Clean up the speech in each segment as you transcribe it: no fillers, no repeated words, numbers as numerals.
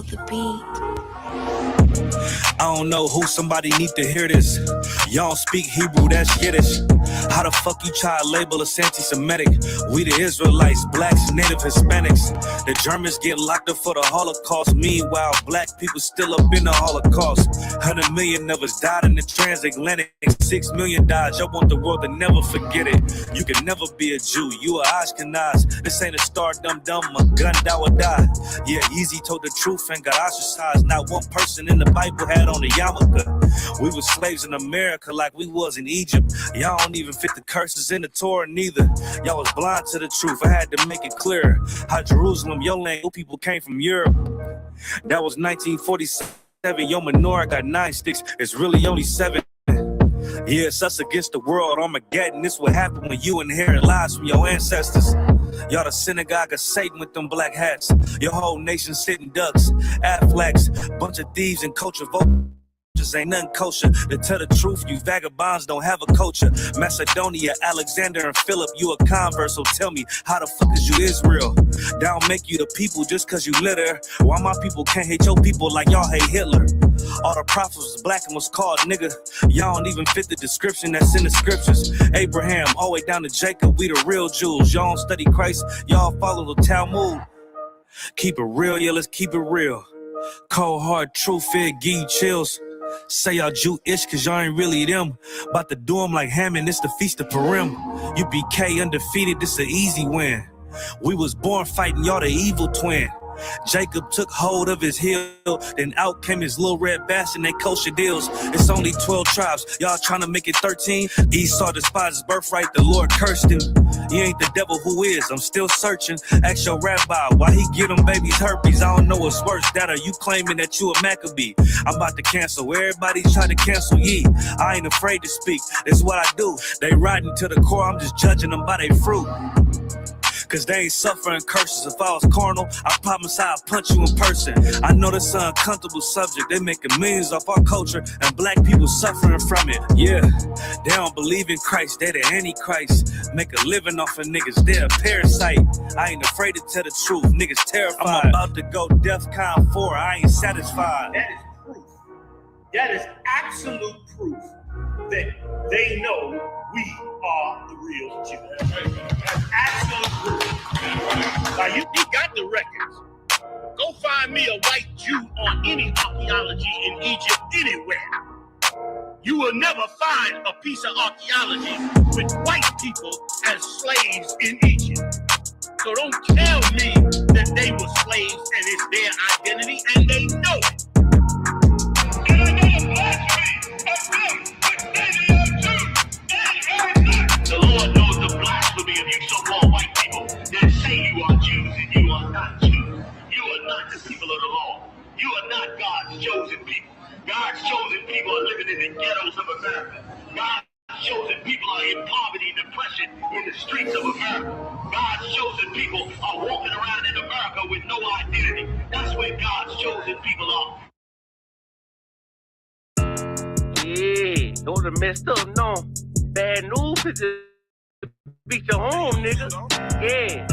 feel the beat. I don't know who, somebody need to hear this. Y'all don't speak Hebrew, that's Yiddish. How the fuck you try to label us anti-Semitic? We the Israelites, blacks, native Hispanics. The Germans get locked up for the Holocaust. Meanwhile, black people still up in the Holocaust. 100 million of us died in the transatlantic. 6 million died. Y'all want the world to never forget it. You can never be a Jew, you a Ashkenaz. This ain't a star dum-dum, a gun that would die. Yeah, Easy told the truth and got ostracized. Not one person in the Bible had on a yarmulke. We were slaves in America like we was in Egypt. Y'all don't even fit the curses in the Torah neither. Y'all was blind to the truth. I had to make it clear how Jerusalem, your land, people came from Europe. That was 1947. Your menorah got 9 sticks. It's really only 7. Yeah, it's us against the world. Armageddon. This what happened when you inherit lies from your ancestors. Y'all the synagogue of Satan with them black hats. Your whole nation sitting ducks, Aflacs, bunch of thieves and culture vultures. Ain't nothing kosher. To tell the truth, you vagabonds don't have a culture. Macedonia, Alexander, and Philip, you a convert, so tell me, how the fuck is you Israel? That don't make you the people just cause you live there. Why my people can't hate your people like y'all hate Hitler? All the prophets was black and was called nigga. Y'all don't even fit the description that's in the scriptures. Abraham, all the way down to Jacob, we the real Jews. Y'all don't study Christ, y'all follow the Talmud. Keep it real, yeah, let's keep it real. Cold hard truth, it give you chills. Say y'all Jewish cause y'all ain't really them. About to do them like Hammond, it's the feast of Purim. UPK undefeated, this an easy win. We was born fighting, y'all the evil twin. Jacob took hold of his heel, then out came his little red bastard and they kosher deals. It's only 12 tribes, y'all trying to make it 13. Esau despised his birthright, the Lord cursed him. He ain't the devil who is, I'm still searching. Ask your rabbi, why he give them babies herpes? I don't know what's worse, that or you claiming that you a Maccabee. I'm about to cancel, everybody try to cancel ye. I ain't afraid to speak, that's what I do. They riding to the core, I'm just judging them by their fruit. Cause they ain't suffering curses. If I was carnal, I promise I'd punch you in person. I know this is an uncomfortable subject. They making millions off our culture and black people suffering from it. Yeah, they don't believe in Christ. They the Antichrist. Make a living off of niggas. They're a parasite. I ain't afraid to tell the truth. Niggas terrified. I'm about to go DEFCON 4. I ain't satisfied. That is proof. That is absolute proof that they know we are the real Jews. That's absolute proof. Now you got the records. Go find me a white Jew on any archaeology in Egypt anywhere. You will never find a piece of archaeology with white people as slaves in Egypt. So don't tell me that they were slaves and it's their identity, and they know it. And I know the blasphemy of them, but they are Jews. The Lord knows the blasphemy of you so-called white people that say you are Jews and you are not Jews. You are not the people of the law. You are not God's chosen people. God's chosen people are living in the ghettos of America. God's chosen people are in poverty and depression in the streets of America. God's chosen people are walking around in America with no identity. That's where God's chosen people are. Yeah, those are messed up, no. Bad news is to beat your home, nigga. Yeah.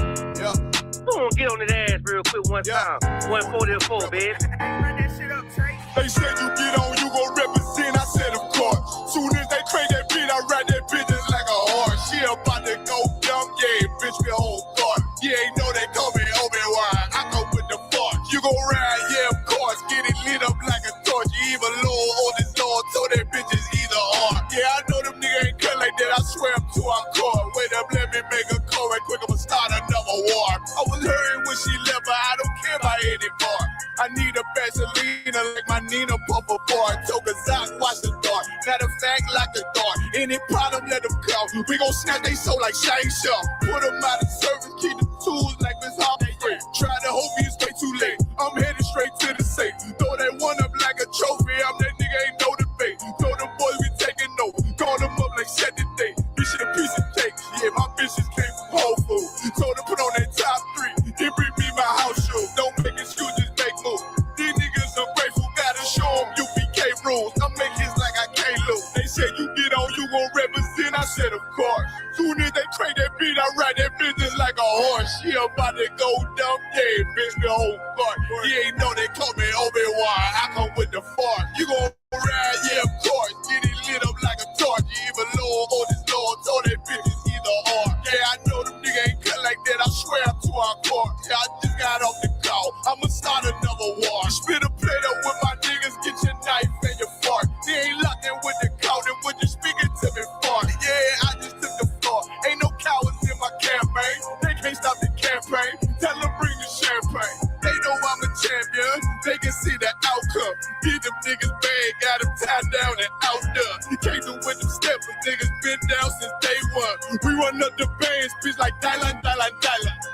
Go on, get on his ass real quick one time. 144, baby. Run that shit up, Trey. They said you get on, you gon' represent. I said, of course. Soon as they trade that beat, I ride that bitch just like a horse. She about to go dumb, yeah, bitch, me whole thought. Yeah, ain't know they call me Obi-Wan. I go with the force. You gon' ride, yeah, of course. Get it lit up like a torch. You even low on this Lord, so that bitch is either or. Yeah, I know them niggas ain't cut like that. I swear I'm too hardcore. Wait up, let me make a call right quick. I'ma start another war. I was hurting when she left, but I don't care about anymore. I need a Vaselina like my Nina Puffer bar. Took a Zach, watch the dark. Matter of fact, lock the door. Any problem, let them come. We gon' snatch they soul like Shane Shaw. Put them out of service, keep the tools like Miss Holiday. Try to hope it's way too late. I'm headed straight to the safe. Throw that one up like a trophy. I'm that nigga, ain't no debate. Throw them boys, we taking over. Call them up like set the date. This shit a piece of cake. Yeah, my bitches came from Whole Foods. Told them put on that top 3. Then bring me my house shoes. Don't make excuses, make moves. These niggas ungrateful, gotta show them UPK rules. I'm making hits like I can't lose. They said you get on, you gon' represent. I said of course. Soon as they trade that beat, I ride that business like a horse. She about to go dumb, yeah, bitch, me whole cart. You ain't know they call me Obi-Wan. I come with the fart. You gon' ride, yeah, of course. Get it lit up like a torch. You even low on this Lord, told that bitches either or. Yeah, I know them nigga ain't cut like that. I swear I'm to our court. Yeah, I just got off the call. I'ma start another war. Spit a plate up with my niggas. Get your knife and your fork. They ain't locked in with the cow. Then when you speaking to me fart. Yeah, I just took the floor. Ain't no cowards in my campaign. They can't stop the campaign. Tell them bring the champagne. They know I'm a champion. They can see the outcome. Beat them niggas bad. Got them tied down and outdone. You can't do with them steppers. Niggas been down since day one. We run up the bands, bitch, like Dylan.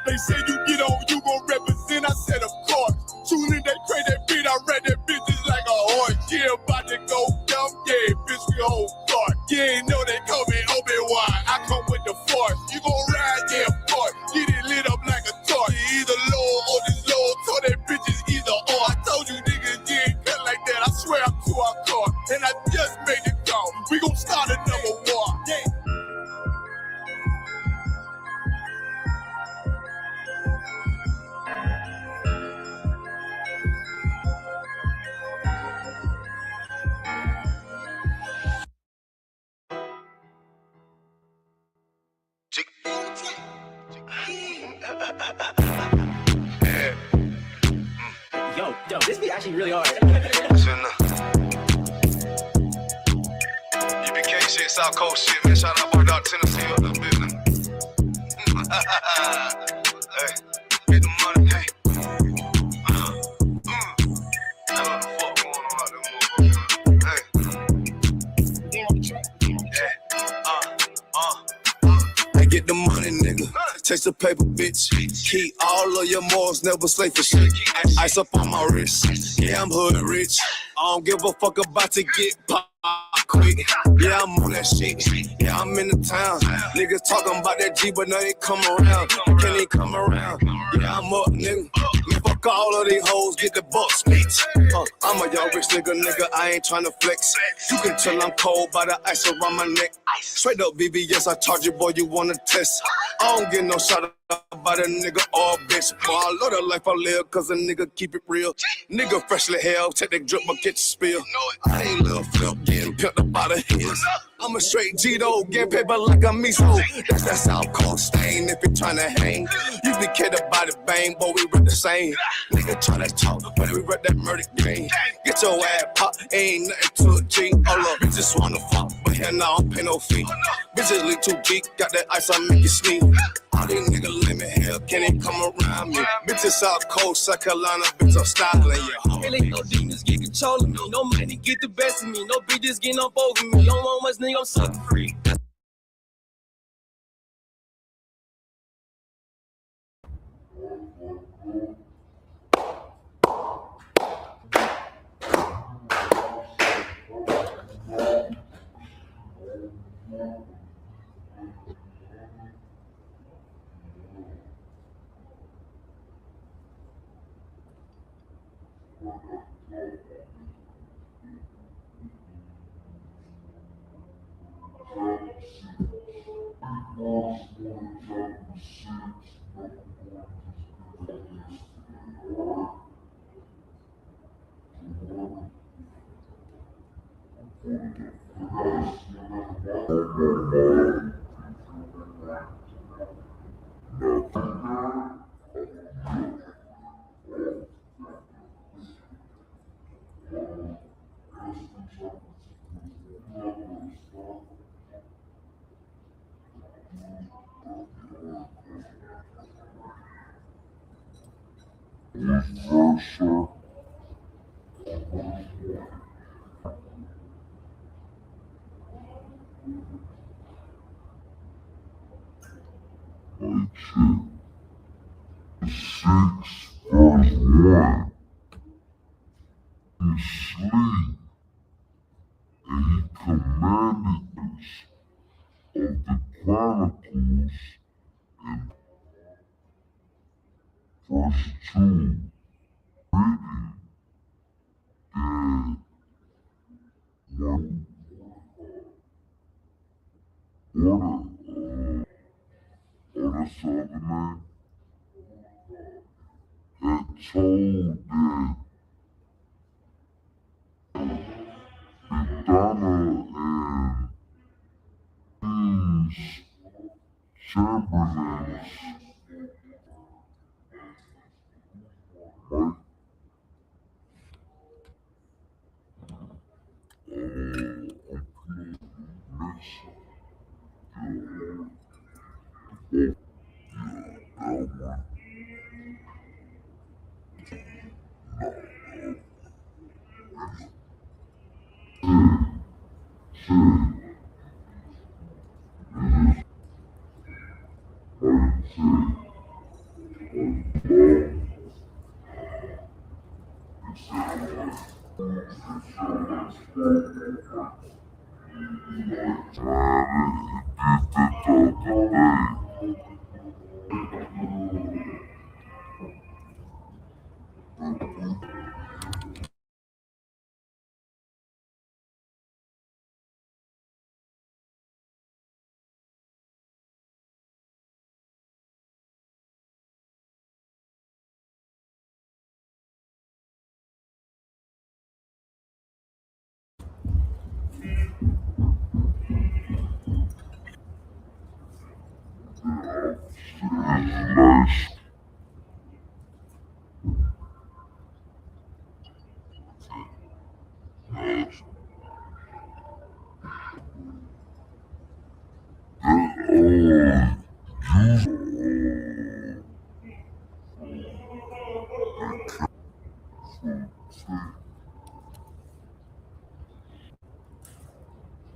They say you get on, you gon' represent. I said, of course. Soon as they crank that beat, I read that bitch just like a horse. Yeah, about to go dumb. Yeah, bitch, we whole cart. You ain't know they call me Obi-Wan. I come with the force. You gon' ride, yeah, of course. Get it lit up like a torch. You either low or this low. Told that bitches either or. I told you niggas you ain't cut like that. I swear I'm to our car. And I just made it call. We gon' start another war. Yeah. Yo, this be actually really hard. UPK shit, South Coast shit, man. Shout out to Dr. Tennessee up the business. Hey, get the money, hey. What the fuck going on out there, motherfucker? Hey. Hey, get the money, nigga. Take the paper, bitch. Keep all of your morals, never slave for shit. Ice up on my wrist. Yeah, I'm hood rich. I don't give a fuck about to get popped quick. Yeah, I'm on that shit. Yeah, I'm in the town. Niggas talking about that G, but now they come around. Can't even come around. Yeah, I'm up, nigga. Man, fuck all of these hoes, get the bucks, bitch. I'm a young rich nigga, I ain't tryna flex. You can tell I'm cold by the ice around my neck. Straight up, BBS, I charge you, boy, you wanna test. I don't get no shout out by the nigga or bitch. Boy, I love the life I live, cause a nigga keep it real. Nigga freshly hell, take that drip, but get your spill. I ain't little flip, getting pimped up by the hills. I'm a straight G-Do, getting paper like a miso. That's that South Coast stain if you're tryna hang. You be kidded by the bang, boy, we rep the same. Nigga tryna talk, but we rep that murder game. Get your ass pop, ain't nothing to a G. All up, bitches wanna fuck, but here now I don't pay no fee. Bitches leak too deep, got that ice, I make you sneeze. All these niggas limit hell, can't even come around me. Bitches South Coast, South Carolina, bitch, I'm styling ya. Really no demons get control of me. No money get the best of me. No bitches getting up over me. Don't want much, nigga, I'm sucking free. That's the other name. told that Donna and these Chamberlains might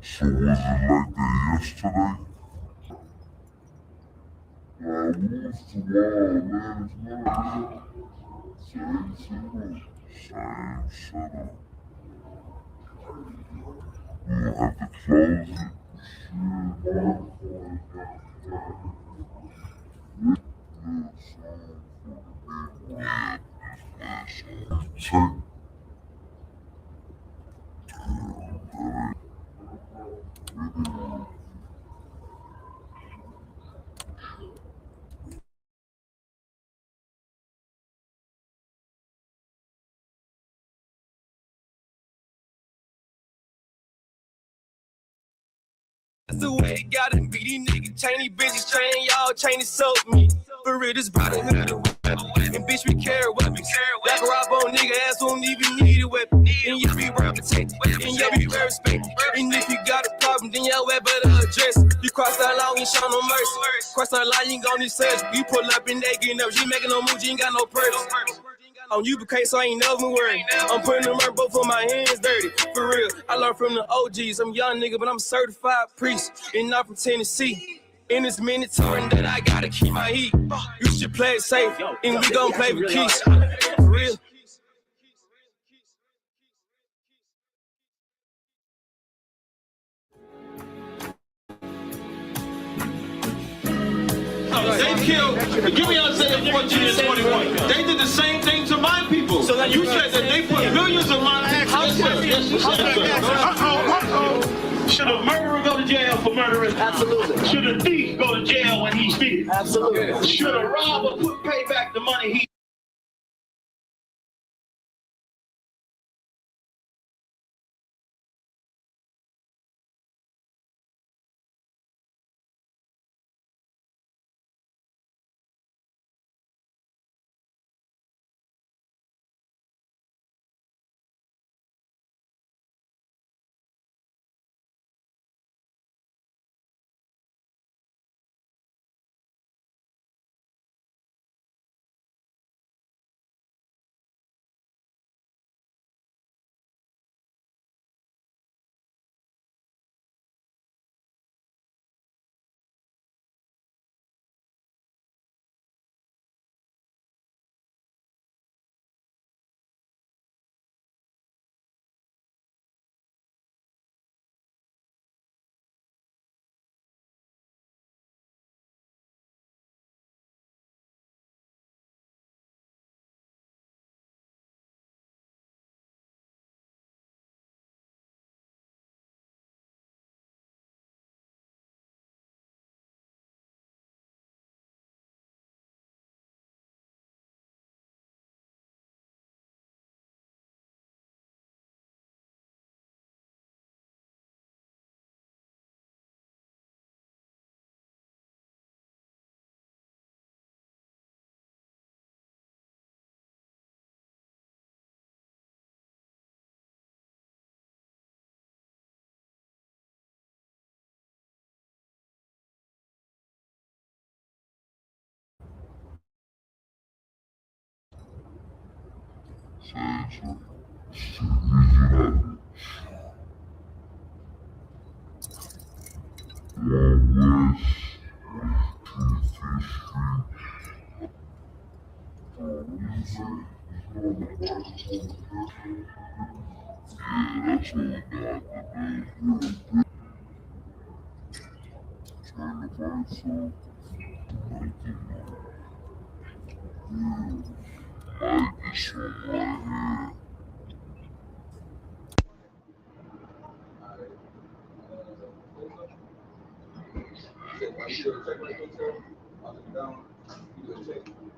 So was it like that yesterday? I used to man. It's not same setup. We'll have to close it. Check. That's the way it gotta be. These niggas chainy bitches train y'all, chainy soap me. For real, this body hood. And bitch, we carry weapons. Like a rob on nigga ass don't even need a weapon. And you be represented. And you be very respected. And if you got a problem, then y'all better address it. You cross that line, we ain't show no mercy. Cross that line, you ain't gon' need search. You pull up and they getting up. You ain't making no move, you ain't got no purse. On ISUPK, so I ain't never worried. I'm putting them right both of my hands dirty. For real, I learned from the OGs. I'm a young nigga, but I'm a certified priest. And not from Tennessee. And it's mandatory that I gotta keep my heat. You should play it safe, and we gon' play with keys. For real. They killed, give me Isaiah 14 and 21. They did the same thing to my people. So you said that they put millions of my Should a murderer go to jail for murdering? Absolutely. Should a thief go to jail when he steals? Absolutely. Should a robber pay back the money he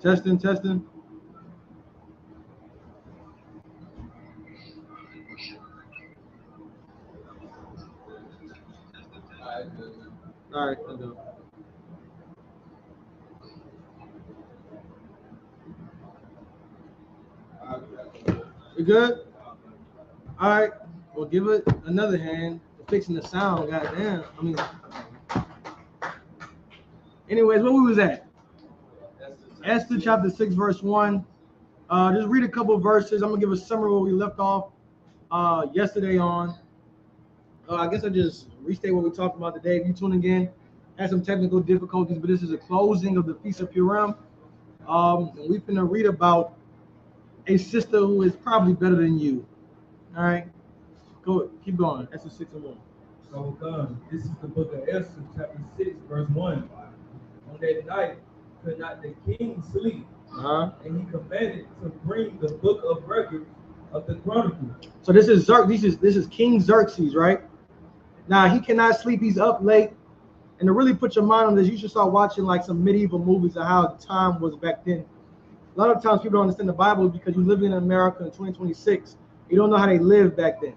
Testing, testing. All right, I'll do it. We good? All right. Well, give it another hand. Fixing the sound, goddamn. I mean, anyways, where we was at? Esther chapter 6, verse 1. Just read a couple of verses. I'm gonna give a summary where we left off yesterday on. I guess I just restate what we talked about today. If you tune again, had some technical difficulties, but this is a closing of the Feast of Purim. And we're gonna read about a sister who is probably better than you. All right, go, keep going. Esther 6 and 1. So this is the book of Esther, chapter 6, verse 1. On that night, could not the king sleep, and he commanded to bring the book of records of the Chronicles. So this is King Xerxes, right? Now he cannot sleep. He's up late, and to really put your mind on this, you should start watching like some medieval movies of how the time was back then. A lot of times people don't understand the Bible because you're living in America in 2026. You don't know how they lived back then.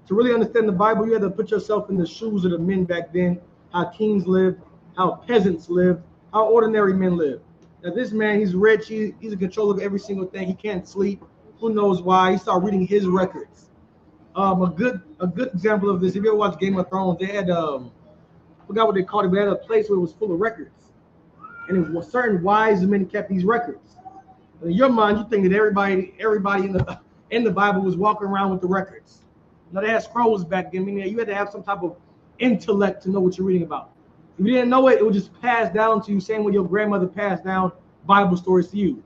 To really understand the Bible, you have to put yourself in the shoes of the men back then, how kings lived, how peasants lived, how ordinary men lived. Now this man, he's rich, he's in control of every single thing. He can't sleep. Who knows why? He started reading his records. A good example of this, if you ever watched Game of Thrones, they had I forgot what they called it, but they had a place where it was full of records. And it was certain wise men kept these records. In your mind, you think that everybody in the Bible was walking around with the records. No, they had scrolls back then, meaning you had to have some type of intellect to know what you're reading about. If you didn't know it, it would just pass down to you, same way your grandmother passed down Bible stories to you.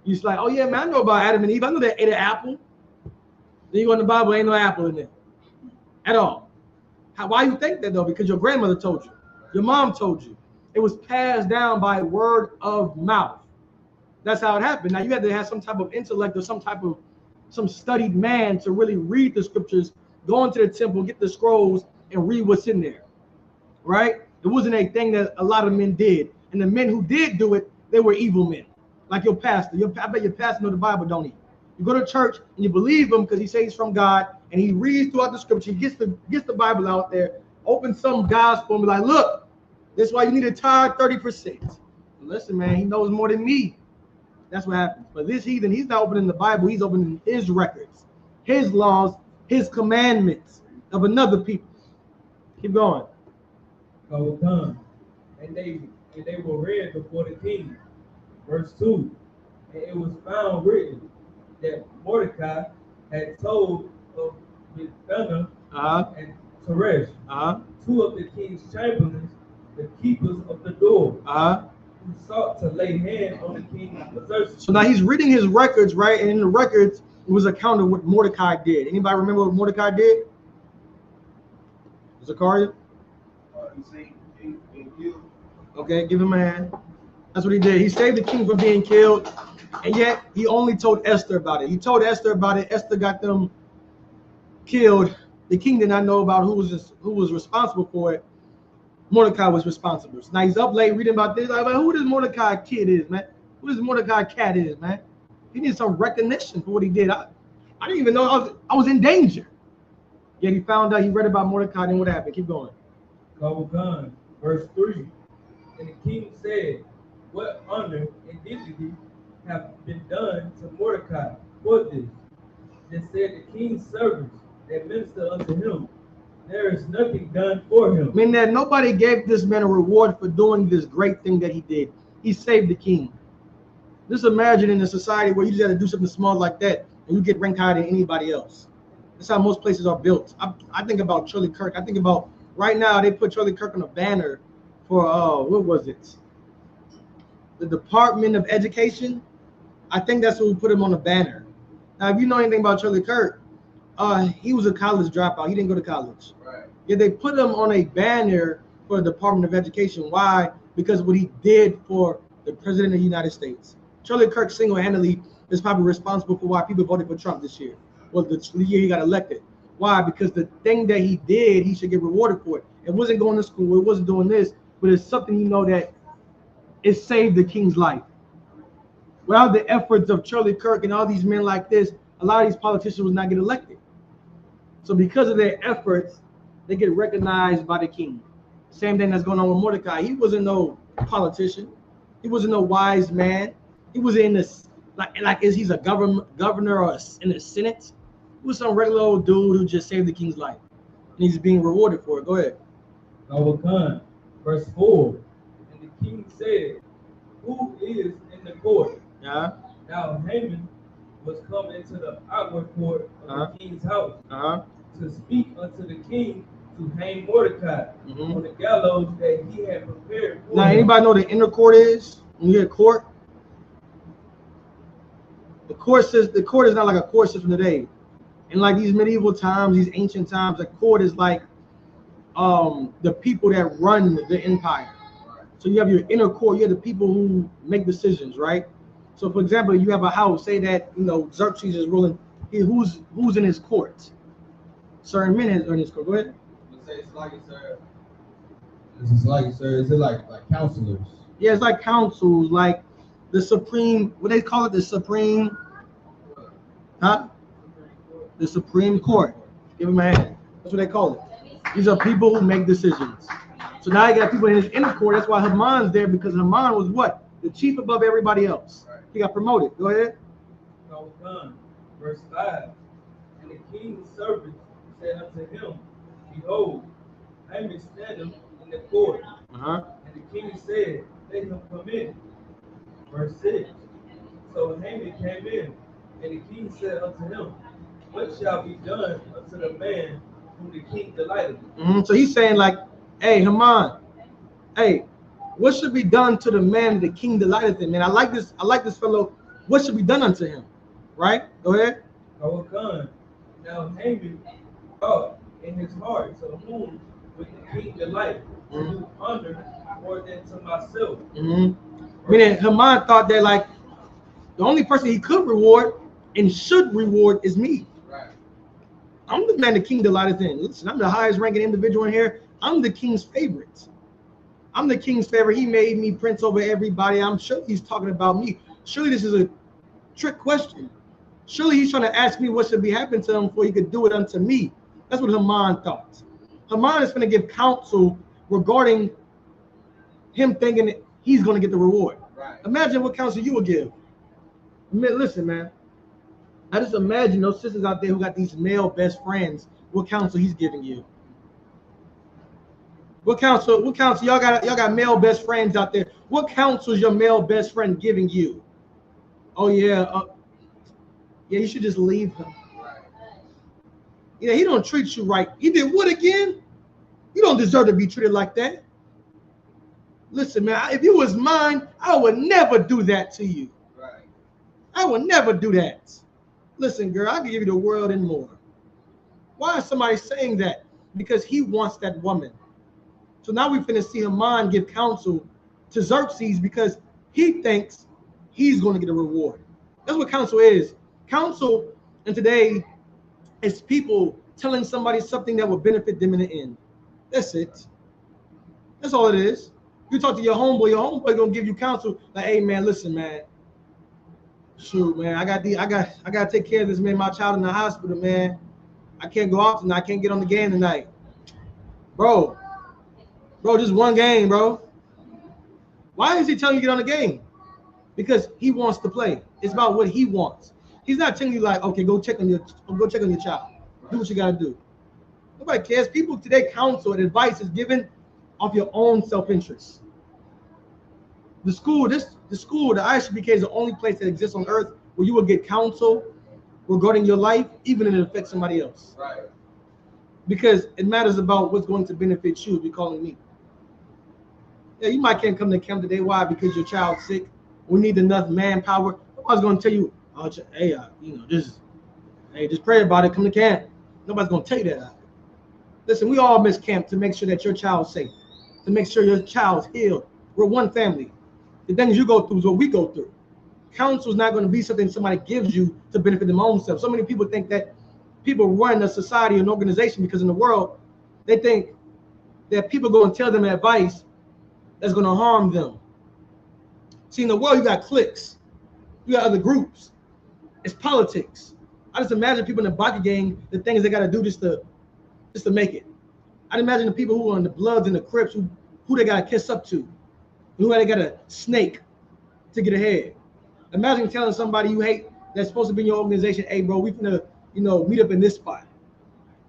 You're just like, oh yeah, man, I know about Adam and Eve. I know they ate an apple. Then you go in the Bible, ain't no apple in there at all. Why you think that though? Because your grandmother told you, your mom told you. It was passed down by word of mouth. That's how it happened. Now you had to have some type of intellect or some studied man to really read the scriptures, go into the temple, get the scrolls, and read what's in there. Right? It wasn't a thing that a lot of men did. And the men who did do it, they were evil men. Like your pastor. I bet your pastor know the Bible, don't he? You go to church and you believe him because he says he's from God, and he reads throughout the scripture, he gets the Bible out there, opens some gospel and be like, look, that's why you need to tithe 30%. Listen, man, he knows more than me. That's what happens. But this heathen, he's not opening the Bible, he's opening his records, his laws, his commandments of another people. Keep going. And they were read before the king. Verse 2. And it was found written that Mordecai had told of Bigthana and Teresh, two of the king's chamberlains, the keepers of the door, who sought to lay hand on the king of Xerxes. So now he's reading his records, right? And in the records, it was a account of what Mordecai did. Anybody remember what Mordecai did? Zachariah? Okay, give him a hand. That's what he did. He saved the king from being killed, and yet he only told Esther about it. He told Esther about it. Esther got them killed. The king did not know about who was responsible for it. Mordecai was responsible. So now he's up late reading about this. Like, who this Mordecai kid is, man? Who this Mordecai cat is, man? He needs some recognition for what he did. I didn't even know I was in danger. Yet he found out, he read about Mordecai, and what happened? Keep going. Verse 3. And the king said, what honor and dignity have been done to Mordecai for this? Then said the king's servants that minister unto him, there is nothing done for him. I mean, that nobody gave this man a reward for doing this great thing that he did. He saved the king. Just imagine in a society where you just had to do something small like that, and you get ranked higher than anybody else. That's how most places are built. I think about Charlie Kirk. I think about right now they put Charlie Kirk on a banner for what was it? The Department of Education. I think that's who put him on the banner. Now, if you know anything about Charlie Kirk, he was a college dropout. He didn't go to college. Right. Yeah, they put him on a banner for the Department of Education. Why? Because of what he did for the President of the United States. Charlie Kirk single-handedly is probably responsible for why people voted for Trump this year. Well, the year he got elected. Why? Because the thing that he did, he should get rewarded for it. It wasn't going to school. It wasn't doing this. But it's something that it saved the king's life. Without the efforts of Charlie Kirk and all these men like this, a lot of these politicians would not get elected. So because of their efforts, they get recognized by the king. Same thing that's going on with Mordecai. He wasn't no politician. He wasn't no wise man. He was in this like is he's a governor or in the Senate. He was some regular old dude who just saved the king's life, and he's being rewarded for it. Go ahead. Khan, verse 4. And the king said, "Who is in the court?" Yeah. Now Haman was come into the outward court of the king's house to speak unto the king to hang Mordecai on the gallows that he had prepared for Now, him. anybody know what the inner court is? When you hear court, the court is not like a court system today. In like these medieval times, these ancient times, a court is like the people that run the empire. So you have your inner court, you have the people who make decisions, right? So for example, you have a house, say that Xerxes is ruling, who's in his court? Certain men are in his court. Go ahead. It's like is it like counselors? Yeah, it's like councils, like the Supreme, what they call it, the Supreme, the Supreme Court. Give him a hand. That's what they call it. These are people who make decisions. So now you got people in his inner court. That's why Haman's there, because Haman was what? The chief above everybody else. Right. He got promoted. Go ahead. Verse 5. And the king's servant said unto him, Behold, Haman standeth in the court. And the king said, Let him come in. Verse 6. So Haman came in, and the king said unto him, What shall be done unto the man whom the king delighteth? So he's saying like, hey, Haman, hey, what should be done to the man the king delighteth in? Man, I like this fellow. What should be done unto him? Right? Go ahead. Now Haman thought in his heart, to whom would the king delight to do honor more than to myself? Meaning Haman thought that like the only person he could reward and should reward is me. Right. I'm the man the king delighteth in. Listen, I'm the highest ranking individual in here. I'm the king's favorite. I'm the king's favorite. He made me prince over everybody. I'm sure he's talking about me. Surely this is a trick question. Surely he's trying to ask me what should be happening to him before he could do it unto me. That's what Haman thought. Haman is going to give counsel regarding him thinking that he's going to get the reward. Right. Imagine what counsel you would give. Listen, man. I just imagine those sisters out there who got these male best friends, what counsel he's giving you. What counsel y'all got male best friends out there. What counsel is your male best friend giving you? Oh yeah, you should just leave him. Yeah, he don't treat you right. He did what again? You don't deserve to be treated like that. Listen, man, if you was mine, I would never do that to you. Right. I would never do that. Listen, girl, I can give you the world and more. Why is somebody saying that? Because he wants that woman. So now we're finna see Haman give counsel to Xerxes because he thinks he's going to get a reward. That's what counsel is. Counsel, and today, is people telling somebody something that will benefit them in the end. That's it. That's all it is. You talk to your homeboy gonna give you counsel like, hey man, listen, man. Shoot, man, I gotta take care of this man, my child in the hospital, man. I can't go out tonight. I can't get on the game tonight. Bro, just one game, bro. Why is he telling you to get on the game? Because he wants to play. It's about what he wants. He's not telling you like, okay, go check on your child. Do what you gotta do. Nobody cares. People today, counsel and advice is given off your own self-interest. The ISUPK is the only place that exists on earth where you will get counsel regarding your life, even if it affects somebody else. Right. Because it matters about what's going to benefit you if you're calling me. Yeah, you might can't come to camp today. Why? Because your child's sick. We need enough manpower. Nobody's going to tell you, oh, hey, just pray about it. Come to camp. Nobody's going to tell you that. Listen, we all miss camp to make sure that your child's safe, to make sure your child's healed. We're one family. The things you go through is what we go through. Counsel is not going to be something somebody gives you to benefit their own self. So many people think that people run a society, an organization, because in the world, they think that people go and tell them advice that's going to harm them. See, in the world, you got cliques. You got other groups. It's politics. I just imagine people in the Baka gang, the things they got to do just to make it. I'd imagine the people who are in the Bloods and the Crips, who they got to kiss up to, who they got to snake to get ahead. Imagine telling somebody you hate that's supposed to be in your organization, hey, bro, we finna, meet up in this spot.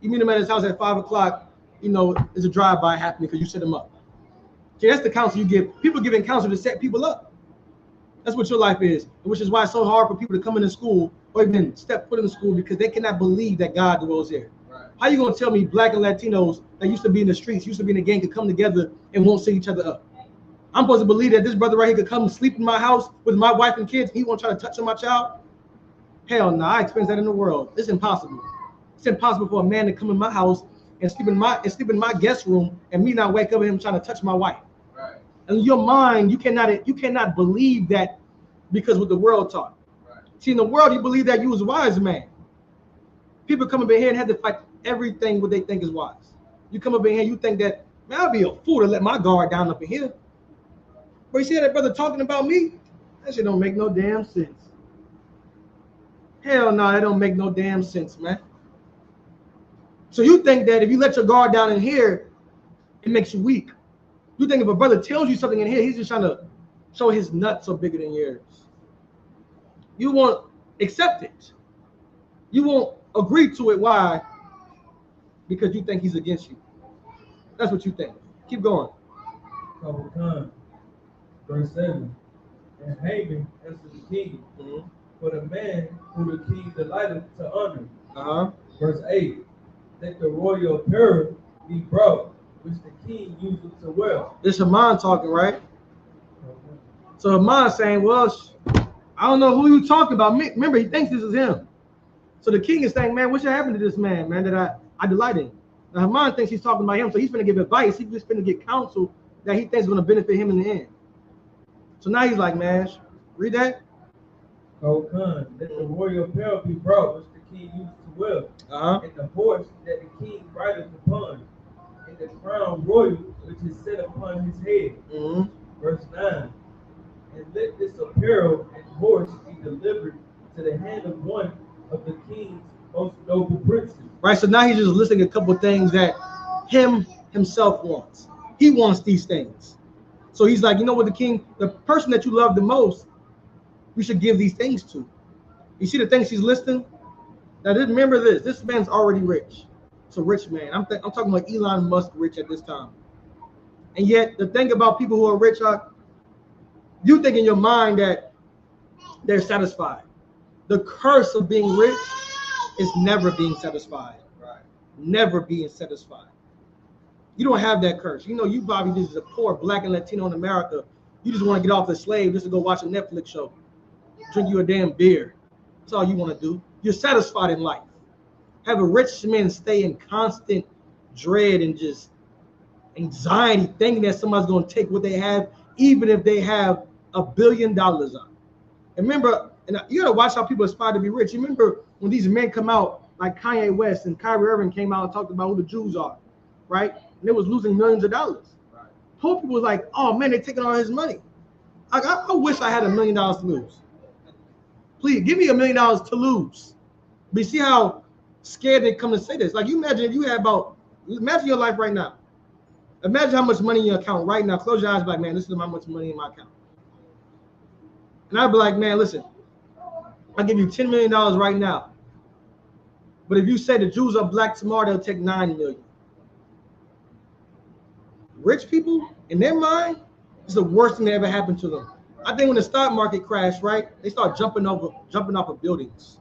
You meet him at his house at 5 o'clock, there's a drive-by happening because you set him up. See, that's the counsel you give. People giving counsel to set people up. That's what your life is, which is why it's so hard for people to come into school or even step foot in school because they cannot believe that God dwells there. Right. How you gonna tell me Black and Latinos that used to be in the streets, used to be in a gang, could come together and won't set each other up? I'm supposed to believe that this brother right here could come and sleep in my house with my wife and kids. He won't try to touch on my child? Hell no, I experienced that in the world. It's impossible. It's impossible for a man to come in my house and sleep in my guest room and me not wake up with him trying to touch my wife. Right. And your mind, you cannot believe that because what the world taught. Right. See, in the world, you believe that you was a wise man. People come up in here and have to fight everything what they think is wise. You come up in here, you think that, man, I'll be a fool to let my guard down up in here. But you see that brother talking about me? That shit don't make no damn sense. Hell no, that don't make no damn sense, man. So you think that if you let your guard down in here, it makes you weak. You think if a brother tells you something in here, he's just trying to show his nuts are bigger than yours. You won't accept it. You won't agree to it. Why? Because you think he's against you. That's what you think. Keep going. Couple times. Verse 7. And Haman answered the king, for the man who the king delighted to honor. Verse 8. Let the royal apparel be brought, which the king used to wear. This Haman talking, right? So Haman saying, well, I don't know who you talking about. Remember, he thinks this is him. So the king is saying, man, what should happen to this man, that I delight in? Now Haman thinks he's talking about him, so he's going to give advice. He's just going to get counsel that he thinks is going to benefit him in the end. So now he's like, man, read that. Let the royal apparel be brought, which the king used to wear, and the horse that the king rideth upon, and the crown royal which is set upon his head. Verse 9. And let this apparel and horse be delivered to the hand of one of the king's most noble princes. Right, so now he's just listing a couple of things that himself wants. He wants these things. So he's like, you know what, the person that you love the most, we should give these things to. You see the things he's listing? Now, remember this man's already rich. It's a rich man. I'm talking about Elon Musk rich at this time. And yet, the thing about people who are rich, you think in your mind that they're satisfied. The curse of being rich is never being satisfied. Right. Never being satisfied. You don't have that curse. You probably just a poor Black and Latino in America. You just want to get off the slave just to go watch a Netflix show. Drink you a damn beer. That's all you want to do. You're satisfied in life. Have a rich man stay in constant dread and just anxiety, thinking that somebody's going to take what they have, even if they have $1 billion on. And remember, and you got to watch how people aspire to be rich. You remember when these men come out, like Kanye West and Kyrie Irving came out and talked about who the Jews are, right? And they was losing millions of dollars. Right. Whole people was like, oh man, they're taking all his money. I wish I had $1 million to lose. Please give me $1 million to lose. But you see how scared they come to say this. Like, you imagine if you had imagine your life right now. Imagine how much money in your account right now. Close your eyes, like, man, this is how much money in my account. And I'd be like, man, listen, I'll give you $10 million right now. But if you say the Jews are black tomorrow, they'll take $9 million. Rich people, in their mind, it's the worst thing that ever happened to them. I think when the stock market crashed, right, they start jumping off of buildings.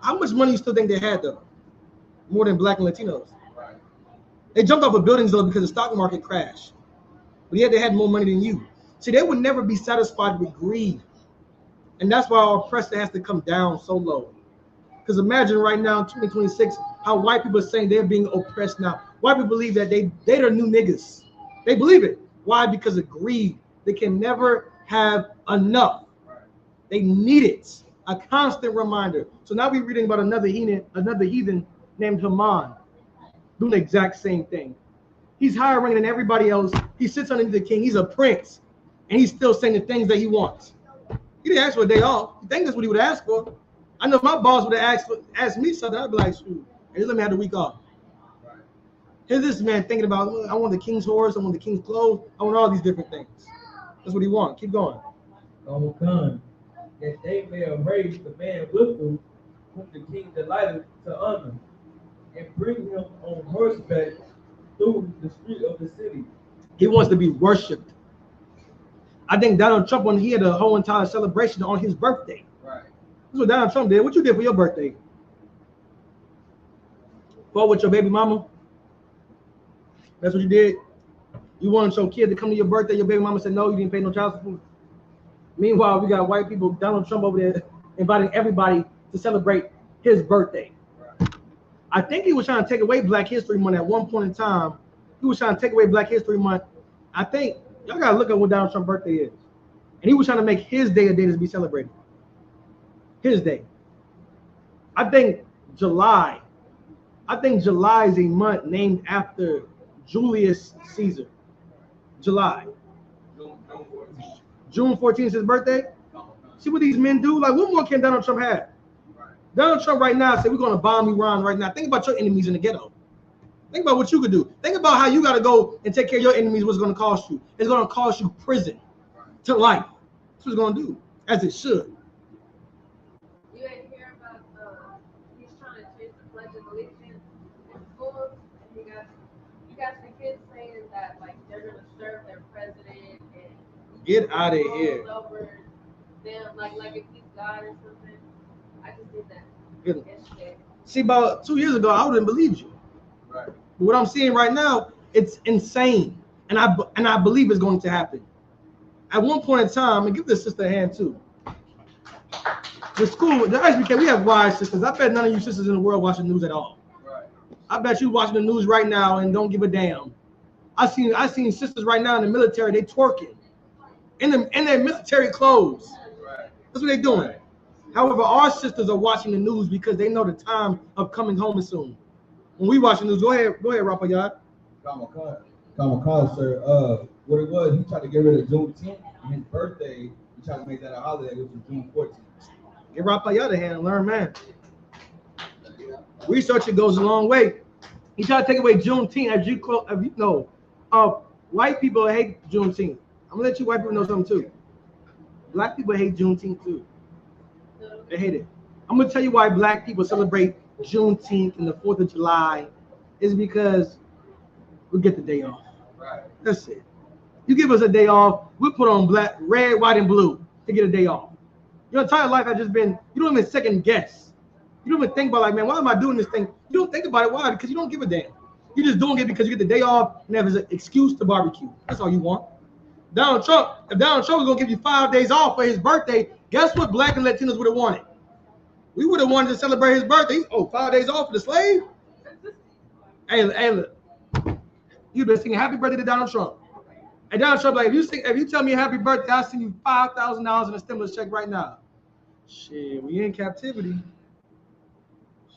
How much money you still think they had though? More than black and Latinos. Right. They jumped off of buildings though because the stock market crashed. But yet they had more money than you. See, they would never be satisfied with greed. And that's why our oppressor has to come down so low. Because imagine right now in 2026, how white people are saying they're being oppressed now. White people believe that they're the new niggas. They believe it. Why? Because of greed. They can never have enough. They need it. A constant reminder. So now we're reading about another heathen named Haman doing the exact same thing. He's higher ranking than everybody else. He sits underneath the king. He's a prince. And he's still saying the things that he wants. He didn't ask for a day off. You think that's what he would ask for? I know my boss would have asked me something. I'd be like, shoot, hey, let me have the week off. Right. Here's this man thinking about, I want the king's horse, I want the king's clothes, I want all these different things. That's what he wants. Keep going. That they may erase the man with whom the king delighted to honor, and bring him on horseback through the street of the city. He wants to be worshipped. I think Donald Trump, when he had a whole entire celebration on his birthday. Right. That's what Donald Trump did. What you did for your birthday? Fought with your baby mama? That's what you did? You wanted your kid to come to your birthday, your baby mama said no, you didn't pay no child support. Meanwhile, we got white people, Donald Trump over there, inviting everybody to celebrate his birthday. Right. I think he was trying to take away Black History Month at one point in time. He was trying to take away Black History Month. I think y'all gotta look at what Donald Trump's birthday is. And he was trying to make his day a day to be celebrated. His day. I think July is a month named after Julius Caesar. July. June 14th is his birthday. See what these men do? Like, what more can Donald Trump have? Right. Donald Trump right now said, we're going to bomb Iran right now. Think about your enemies in the ghetto. Think about what you could do. Think about how you got to go and take care of your enemies, what's going to cost you. It's going to cost you prison to life. That's what it's going to do, as it should. You ain't hear about he's trying to change the Pledge of Allegiance in schools. And you got the kids saying that, like, they're going to serve their president and get out of here. Over them, like if he's God or something. I just did that. Good. See, about 2 years ago, I wouldn't believe you. Right. But what I'm seeing right now, it's insane, and I believe it's going to happen. At one point in time, and give this sister a hand too. The school, the ISUPK, we have wise sisters. I bet none of you sisters in the world watch the news at all. Right. I bet you watching the news right now and don't give a damn. I seen sisters right now in the military, they twerking. In their military clothes. Right. That's what they're doing. Right. However, our sisters are watching the news because they know the time of coming home is soon. When we watch the news, go ahead, Rapayat. Kamikaze, sir. What it was, he tried to get rid of Juneteenth, and his birthday, he tried to make that a holiday, which was June 14th. Give Rapayat a hand and learn, man. Research, it goes a long way. He tried to take away Juneteenth, as you know. White people hate Juneteenth. I'm gonna let you white people know something too. Black people hate Juneteenth too. They hate it. I'm gonna tell you why black people celebrate Juneteenth and the 4th of July is because we get the day off. Right. That's it. You give us a day off, we put on black, red, white, and blue to get a day off. Your entire life has just been, you don't even second guess. You don't even think about like, man, why am I doing this thing? You don't think about it. Why? Because you don't give a damn. You're just doing it because you get the day off and have an excuse to barbecue. That's all you want. If Donald Trump was gonna give you 5 days off for his birthday, guess what black and Latinos would have wanted? We would have wanted to celebrate his birthday. 5 days off for the slave? Hey, look. You've been singing happy birthday to Donald Trump. And Donald Trump, like, if you tell me happy birthday, I'll send you $5,000 in a stimulus check right now. Shit, we in captivity.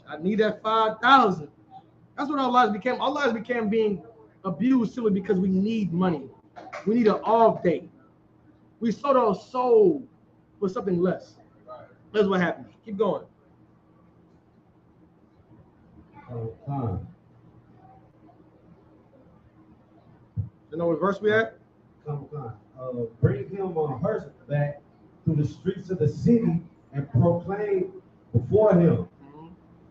I need that 5,000. That's what our lives became. Our lives became being abused simply because we need money. We need an off day. We sold our soul for something less. That's what happened. Keep going. You know what verse we at? Bring him on horseback through the streets of the city and proclaim before him.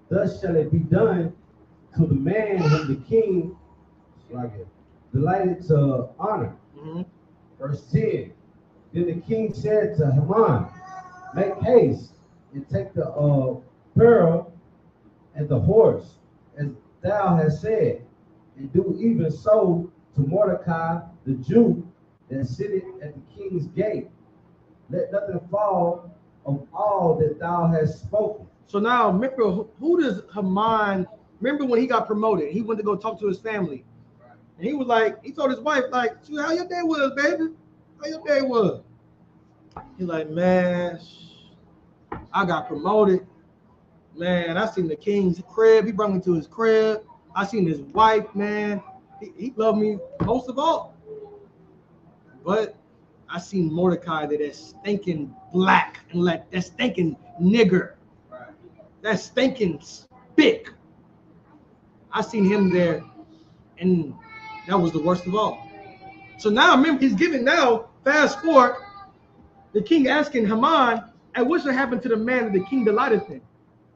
Thus shall it be done to the man whom the king delighted to honor. Verse 10. Then the king said to Haman, make haste and take the apparel and the horse, as thou hast said, and do even so to Mordecai the Jew that sitteth at the king's gate. Let nothing fall of all that thou hast spoken. So now, remember, who does Haman, remember when he got promoted, he went to go talk to his family. And he was like, he told his wife, like, how your day was, baby? How your day was? He's like, man, I got promoted. Man, I seen the king's crib. He brought me to his crib. I seen his wife, man. He loved me most of all. But I seen Mordecai that stinking black and like that stinking nigger. That stinking spick. I seen him there, and that was the worst of all. So now remember, he's giving now, fast forward, the king asking Haman, and what should happen to the man that the king delighteth in?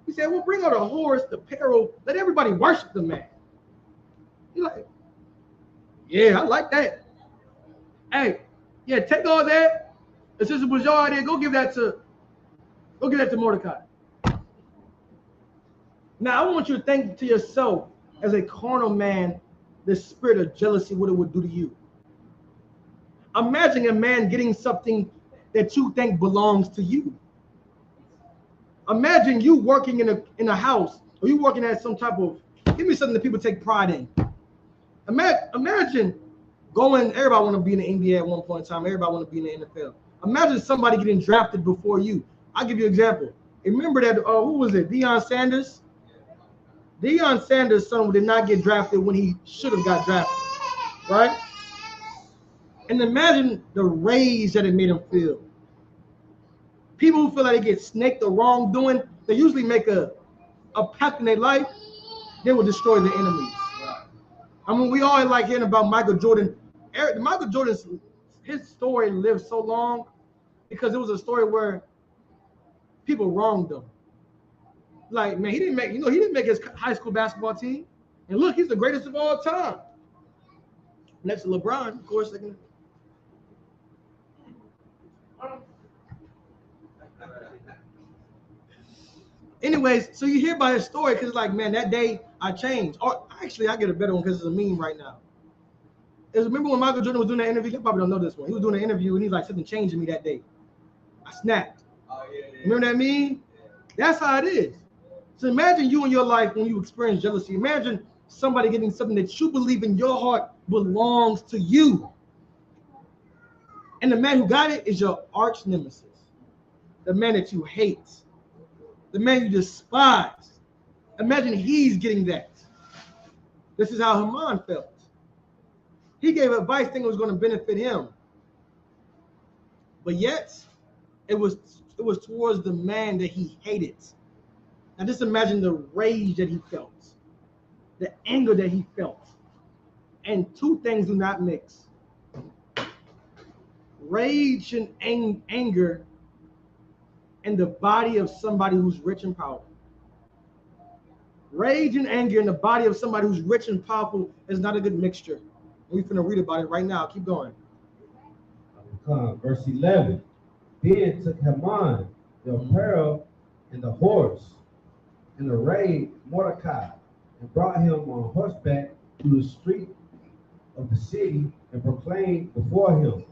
He said, well, bring out a horse, the peril, let everybody worship the man. He's like, yeah, I like that. Hey, yeah, take all that. And since it was your idea, go give that to Mordecai. Now, I want you to think to yourself, as a carnal man, the spirit of jealousy, what it would do to you. Imagine a man getting something that you think belongs to you. Imagine you working in a house, or you working at some type of, give me something that people take pride in. Imagine going, everybody want to be in the NBA at one point in time, everybody want to be in the NFL. Imagine somebody getting drafted before you. I'll give you an example. Remember that, who was it, Deion Sanders? Deion Sanders' son did not get drafted when he should have got drafted, right? And imagine the rage that it made him feel. People who feel like they get snaked or wrongdoing, they usually make a pact in their life, they will destroy their enemies. I mean, we all like hearing about Michael Jordan. Michael Jordan's, his story lived so long because it was a story where people wronged him. Like, man, he didn't make his high school basketball team. And look, he's the greatest of all time. Next to LeBron, of course. Anyways, so you hear about his story because, like, man, that day I changed. Or actually, I get a better one because it's a meme right now. Remember when Michael Jordan was doing that interview? You probably don't know this one. He was doing an interview and he's like, something changed in me that day. I snapped. Oh, yeah. Remember that meme? Yeah. That's how it is. So imagine you in your life when you experience jealousy. Imagine somebody getting something that you believe in your heart belongs to you. And the man who got it is your arch nemesis. The man that you hate. The man you despise. Imagine he's getting that. This is how Haman felt. He gave advice thinking it was going to benefit him. But yet, it was towards the man that he hated. Now just imagine the rage that he felt. The anger that he felt. And two things do not mix. Rage and anger in the body of somebody who's rich and powerful. Rage and anger in the body of somebody who's rich and powerful is not a good mixture. We're going to read about it right now. Keep going. Verse 11. Then took Haman the apparel and the horse and arrayed Mordecai and brought him on horseback through the street of the city and proclaimed before him,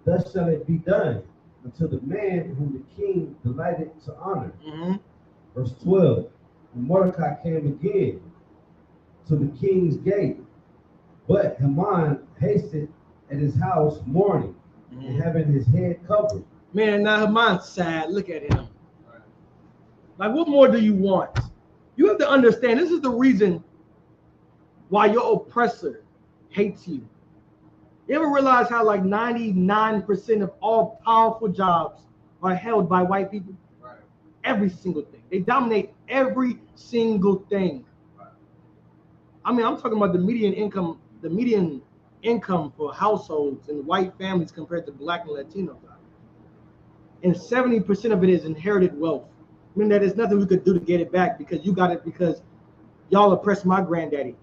thus shall it be done unto the man whom the king delighted to honor. Verse 12. And Mordecai came again to the king's gate, but Haman hasted at his house mourning and having his head covered. Man, now Haman's sad. Look at him. Like, what more do you want? You have to understand, this is the reason why your oppressor hates you. You ever realize how like 99% of all powerful jobs are held by white people? Right. Every single thing. They dominate every single thing. Right. I mean, I'm talking about the median income for households and white families compared to black and Latino. And 70% of it is inherited wealth. I mean, that there's nothing we could do to get it back because you got it because y'all oppressed my granddaddy.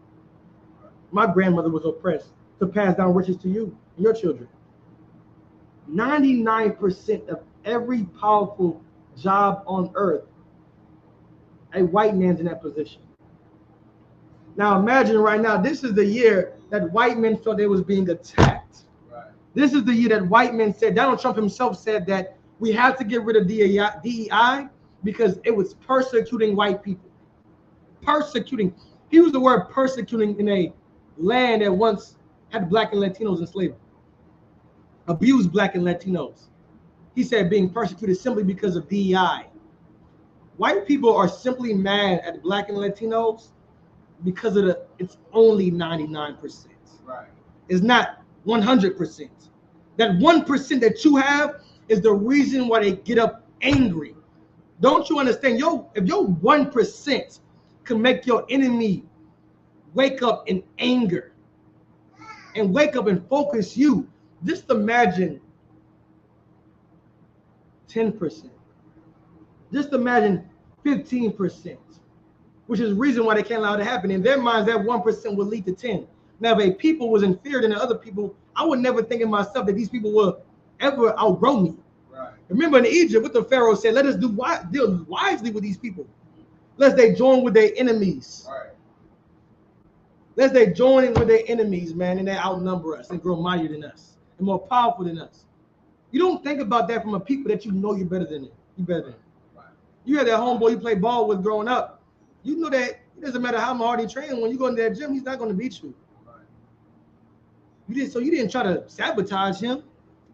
My grandmother was oppressed to pass down riches to you and your children. 99% of every powerful job on earth a white man's in that position. Now imagine right now, this is the year that white men felt they was being attacked. Right. This is the year that white men said, Donald Trump himself said that we have to get rid of DEI because it was persecuting white people. Persecuting. He used the word persecuting in a land that once had black and Latinos in slavery. Abused black and Latinos. He said being persecuted simply because of DEI. White people are simply mad at black and Latinos because of it's only 99%. Right. It's not 100%. That 1% that you have is the reason why they get up angry. Don't you understand? If your 1% can make your enemy wake up in anger and wake up and focus you, just imagine 10%. Just imagine 15%, which is the reason why they can't allow it to happen. In their minds, that 1% will lead to 10. Now, if a people was inferior than the other people, I would never think in myself that these people will ever outgrow me. Right. Remember in Egypt, what the Pharaoh said, let us deal wisely with these people, lest they join with their enemies. Right. Lest they join in with their enemies, man, and they outnumber us and grow mightier than us and more powerful than us. You don't think about that from a people that you know you're better than it. You're better than it. Right. You had that homeboy you play ball with growing up. You know that it doesn't matter how hard he trains. When you go into that gym, he's not going to beat you. Right. You didn't try to sabotage him.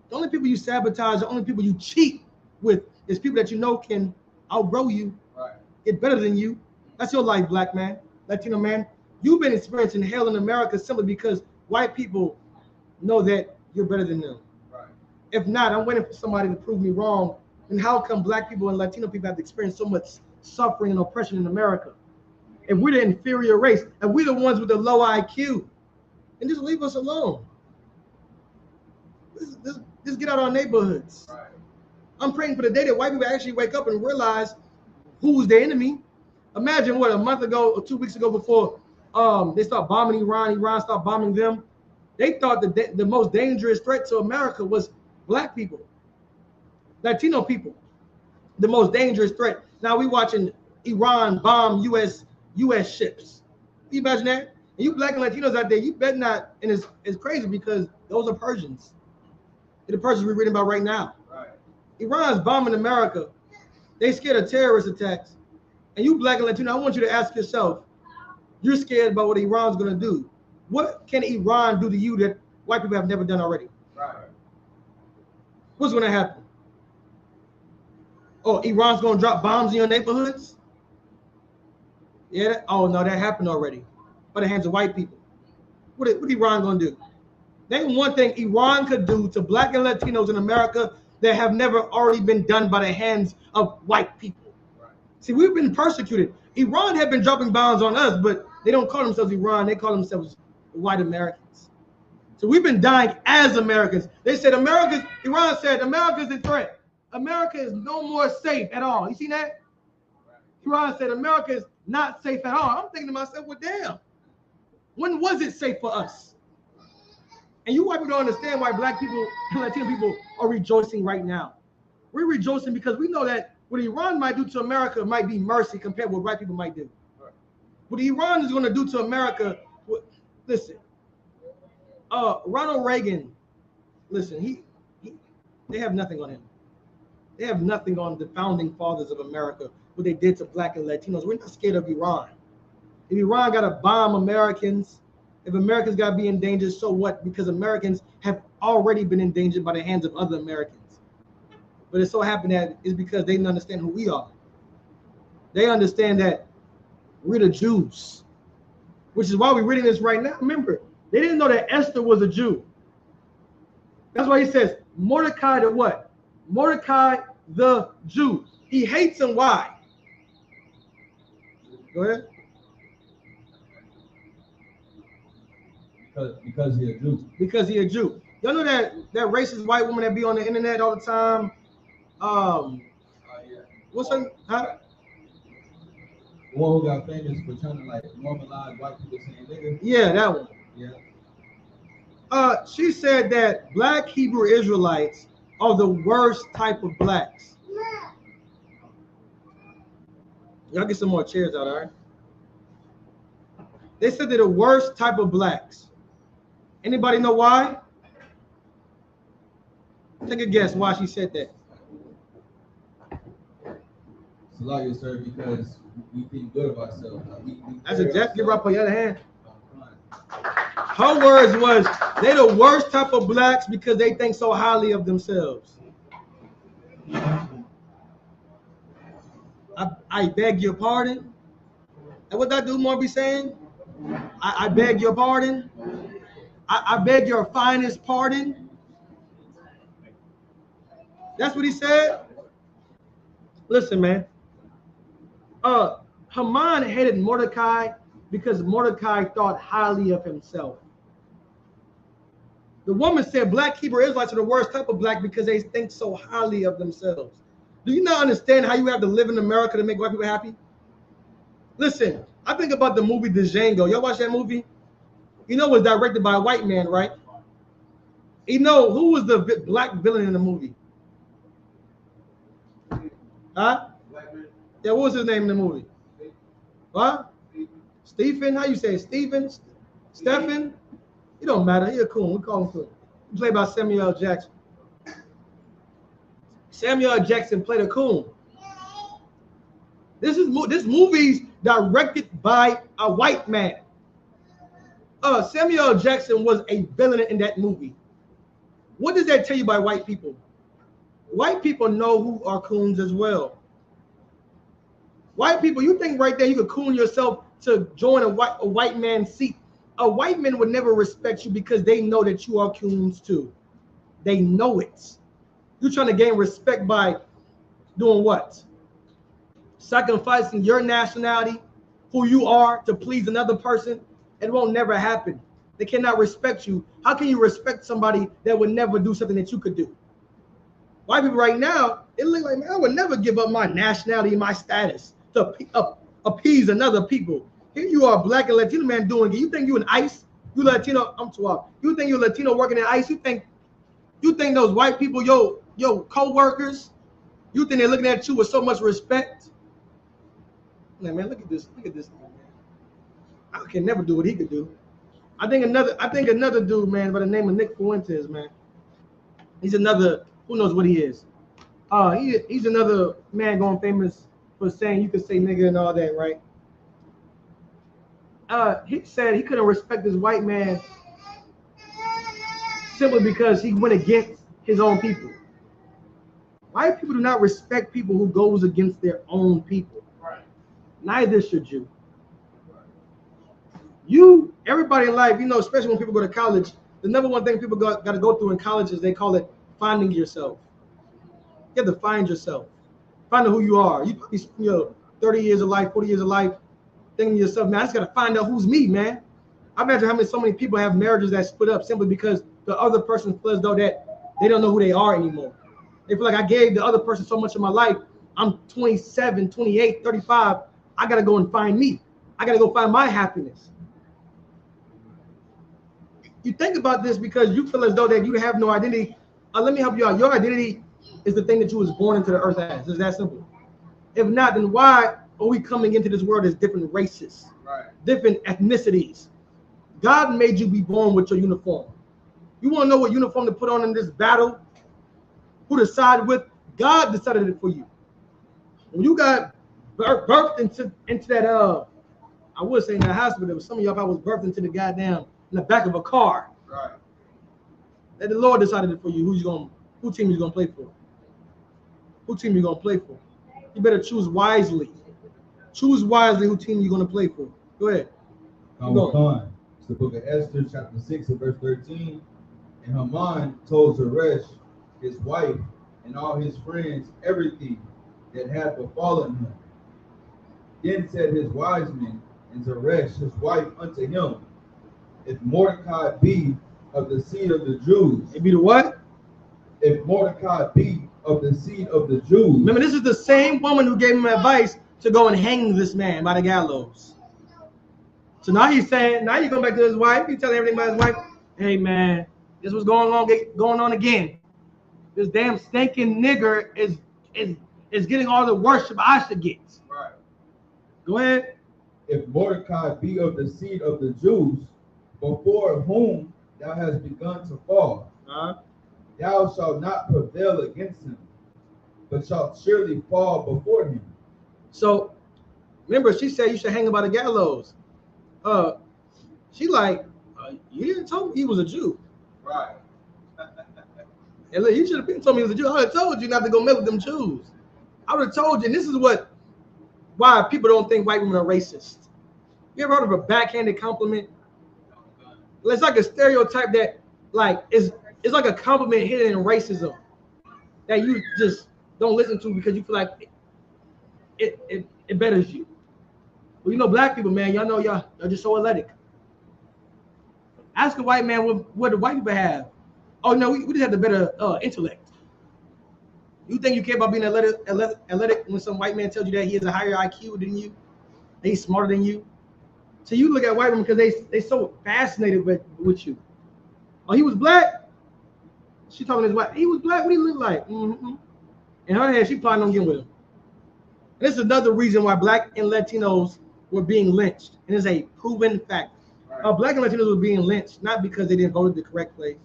The only people you sabotage, the only people you cheat with is people that you know can outgrow you, right, get better than you. That's your life, black man, Latino man. You've been experiencing hell in America simply because white people know that you're better than them. Right. If not, I'm waiting for somebody to prove me wrong. And how come black people and Latino people have experienced so much suffering and oppression in America? If we're the inferior race, and we're the ones with the low IQ, and just leave us alone. Just get out of our neighborhoods. Right. I'm praying for the day that white people actually wake up and realize who's their enemy. Imagine what, a month ago or 2 weeks ago, before they start bombing Iran started bombing them. They thought that the most dangerous threat to America was black people, Latino people, the most dangerous threat. Now we watching Iran bomb U.S. ships. Can you imagine that? And you black and Latinos out there, you better not. And it's crazy because those are Persians. They're the Persians we're reading about right now. Right. Iran's bombing America. They scared of terrorist attacks. And you black and Latino, I want you to ask yourself, you're scared about what Iran's going to do. What can Iran do to you that white people have never done already? Right. What's going to happen? Oh, Iran's going to drop bombs in your neighborhoods? Yeah. Oh, no, that happened already by the hands of white people. What Iran going to do? Name one thing Iran could do to black and Latinos in America that have never already been done by the hands of white people. Right. See, we've been persecuted. Iran have been dropping bombs on us, but they don't call themselves Iran. They call themselves white Americans. So we've been dying as Americans. They said Iran said America's a threat. America is no more safe at all. You see that? Iran said America is not safe at all. I'm thinking to myself, well, damn. When was it safe for us? And you white people don't understand why black people and Latino people are rejoicing right now. We're rejoicing because we know that what Iran might do to America might be mercy compared to what white people might do. Right. What Iran is going to do to America, listen, Ronald Reagan, listen, they have nothing on him. They have nothing on the founding fathers of America, what they did to black and Latinos. We're not scared of Iran. If Iran got to bomb Americans, if Americans got to be in danger, so what? Because Americans have already been endangered by the hands of other Americans. But it so happened that it's because they didn't understand who we are. They understand that we're the Jews, which is why we're reading this right now. Remember, they didn't know that Esther was a Jew. That's why he says, Mordecai the what? Mordecai the Jew. He hates him. Why? Go ahead. Because he's a Jew. Because he's a Jew. Y'all know that racist white woman that be on the internet all the time? Yeah. What's her? Huh? The one who got famous for trying to like normalize white people saying nigga. Yeah, that one. Yeah. She said that black Hebrew Israelites are the worst type of blacks. Y'all get some more chairs out, all right? They said they're the worst type of blacks. Anybody know why? Take a guess why she said that. Salute, sir, because we think good of ourselves. That's exactly right. On the other hand, her words was they the worst type of blacks because they think so highly of themselves. I beg your pardon. And what that dude more be saying? I beg your pardon. I beg your finest pardon. That's what he said. Listen, man. Haman hated Mordecai because Mordecai thought highly of himself. The woman said black Hebrew Israelites are the worst type of black because they think so highly of themselves. Do you not understand how you have to live in America to make white people happy? Listen, I think about the movie Django. Y'all watch that movie? You know it was directed by a white man, right? You know who was the black villain in the movie? Huh? Yeah, what was his name in the movie? What? Stephen? How you say it? Stephen? Stephen? It don't matter. He a coon. We call him coon. He played by Samuel L. Jackson. Samuel L. Jackson played a coon. This movie's directed by a white man. Samuel L. Jackson was a villain in that movie. What does that tell you about white people? White people know who are coons as well. White people, you think right there you could coon yourself to join a white man's seat. A white man would never respect you because they know that you are coons too. They know it. You're trying to gain respect by doing what? Sacrificing your nationality, who you are, to please another person. It won't never happen. They cannot respect you. How can you respect somebody that would never do something that you could do? White people right now, it look like, man, I would never give up my nationality and my status to appease another people. Here you are, black and Latino man doing it. You think you in ICE? You Latino? I'm too off. You think you're Latino working in ICE? You think those white people, your co-workers, you think they're looking at you with so much respect? Man, look at this. Look at this man. I can never do what he could do. I think another dude, man, by the name of Nick Fuentes, man. He's another, who knows what he is. He's another man going famous for saying you could say nigga and all that, right? He said he couldn't respect this white man simply because he went against his own people. White people do not respect people who goes against their own people. Right. Neither should you. Everybody in life, especially when people go to college, the number one thing people got to go through in college is they call it finding yourself. You have to find yourself. Find out who you are. You probably spend 30 years of life, 40 years of life thinking to yourself, man, I just got to find out who's me, man. I imagine so many people have marriages that split up simply because the other person feels though that they don't know who they are anymore. They feel like I gave the other person so much of my life. I'm 27, 28, 35. I got to go and find me. I got to go find my happiness. You think about this because you feel as though that you have no identity. Let me help you out. Your identity is the thing that you was born into the earth as. It's that simple. If not, then why are we coming into this world as different races, different ethnicities? God made you be born with your uniform. You want to know what uniform to put on in this battle? Who to side with? God decided it for you. When you got birthed into that, I would say in the hospital, but some of y'all probably was birthed into the goddamn in the back of a car. Right. That the Lord decided it for you. Who team you gonna play for? Who team you gonna play for? You better choose wisely. Choose wisely who team you're gonna play for. Go ahead. It's the book of Esther, chapter 6, and verse 13. And Haman told Zeresh, his wife, and all his friends everything that had befallen him. Then said his wise men and Zeresh, his wife, unto him, if Mordecai be of the seed of the Jews. It be the what? If Mordecai be of the seed of the Jews. Remember, this is the same woman who gave him advice to go and hang this man by the gallows. So now he's saying, now you go back to his wife. He's telling everything about his wife. Hey man, this was going on again. This damn stinking nigger is getting all the worship I should get. Right. Go ahead. If Mordecai be of the seed of the Jews, before whom thou hast begun to fall, thou shalt not prevail against him, but shalt surely fall before him. So remember, she said you should hang him by the gallows. She like, you didn't tell me he was a Jew. Right. And look, you should have been told me he was a Jew. I would have told you not to go mess with them Jews. I would have told you, and this is why people don't think white women are racist. You ever heard of a backhanded compliment? It's like a stereotype that, like, it's like a compliment hidden in racism that you just don't listen to because you feel like it betters you. Well, you know, black people, man, y'all know y'all just so athletic. Ask a white man what do white people have. Oh no, we just have the better intellect. You think you care about being athletic when some white man tells you that he has a higher IQ than you, that he's smarter than you? So you look at white women because they so fascinated with you. Oh, he was black. She talking to his wife. He was black. What do he look like? Mm-hmm. In her head, she planning on getting with him. And this is another reason why black and Latinos were being lynched, and it's a proven fact. Right. Black and Latinos were being lynched not because they didn't vote the correct place,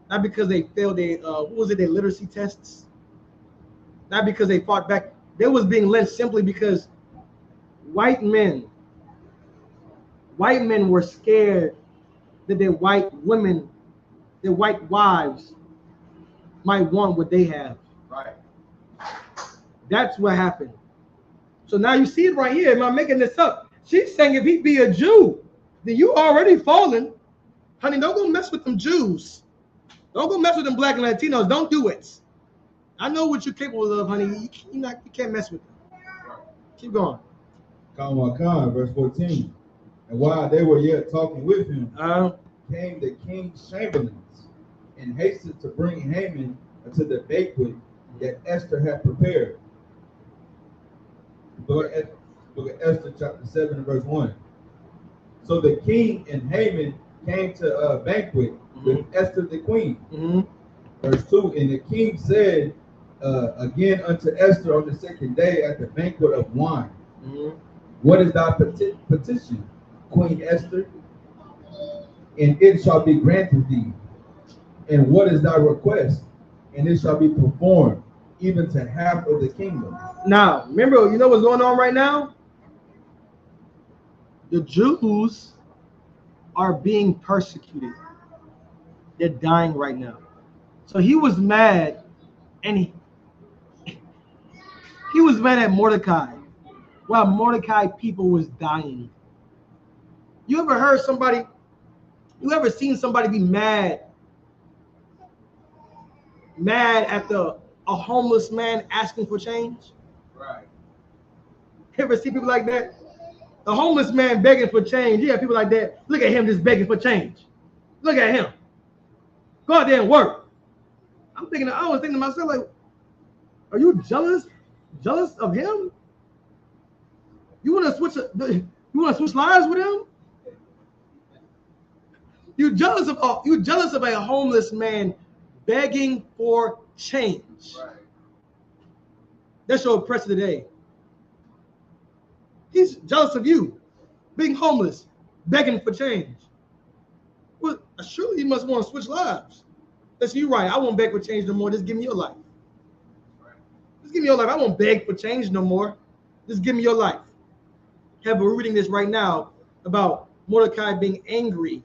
not because they failed their their literacy tests, not because they fought back. They was being lynched simply because white men were scared that their white women, their white wives, might want what they have. Right. That's what happened. So now you see it right here. Am I making this up? She's saying if he be a Jew, then you already fallen. Honey, don't go mess with them Jews. Don't go mess with them black and Latinos. Don't do it. I know what you're capable of, honey. You can't mess with them. Keep going. Khan, verse 14. And while they were yet talking with him, came the king's chamberlains and hasted to bring Haman unto the banquet that Esther had prepared. Book of Esther, chapter 7, and verse 1. So the king and Haman came to a banquet with Esther the queen. Verse 2. And the king said again unto Esther on the second day at the banquet of wine, what is thy petition, Queen Esther? And it shall be granted thee. And what is thy request? And it shall be performed, even to half of the kingdom. Now, remember, you know what's going on right now? The Jews are being persecuted. They're dying right now. So he was mad, and he was mad at Mordecai while Mordecai people was dying. You ever seen somebody be mad at a homeless man asking for change? Right. You ever see people like that? The homeless man begging for change. Yeah, people like that. Look at him just begging for change. Look at him. Go out there and work. I was thinking to myself, like, are you jealous of him? You want to switch lives with him? You jealous of a homeless man begging for change. Right. That's your oppressor today. He's jealous of you, being homeless, begging for change. Well, surely you must want to switch lives. That's you, right? I won't beg for change no more. Just give me your life. Just give me your life. I won't beg for change no more. Just give me your life. We're reading this right now about Mordecai being angry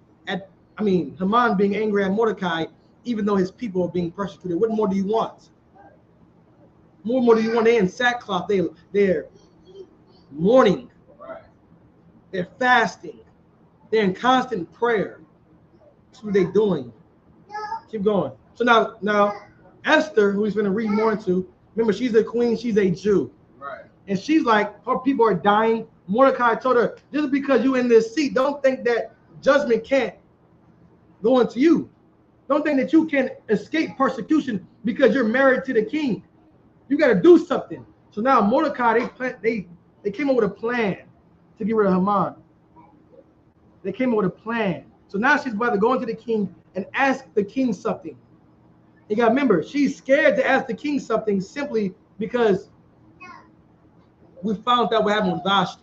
Haman being angry at Mordecai, even though his people are being persecuted. What more do you want? More do you want? They're in sackcloth. They're mourning. Right. They're fasting. They're in constant prayer. That's what they're doing. Keep going. So now Esther, who he's going to read more into, remember, she's a queen. She's a Jew. Right. And she's like, her people are dying. Mordecai told her, just because you're in this seat, don't think that judgment can't go into you. Don't think that you can escape persecution because you're married to the king. You got to do something. So now Mordecai, they came up with a plan to get rid of Haman. They came up with a plan. So now she's about to go into the king and ask the king something. You got to remember, she's scared to ask the king something simply because we found out what happened with Vashti.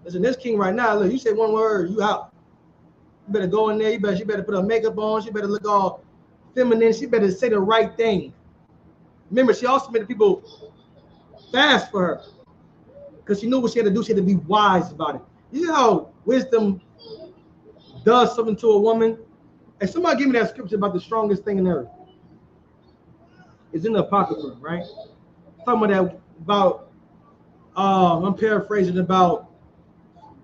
Listen, this king right now, look, you say one word, you out. You better go in there, she better put her makeup on, she better look all feminine, she better say the right thing. Remember, she also made the people fast for her because she knew what she had to do. She had to be wise about it. You see how wisdom does something to a woman? And somebody give me that scripture about the strongest thing in earth. It's in the Apocrypha, right? Talking about I'm paraphrasing about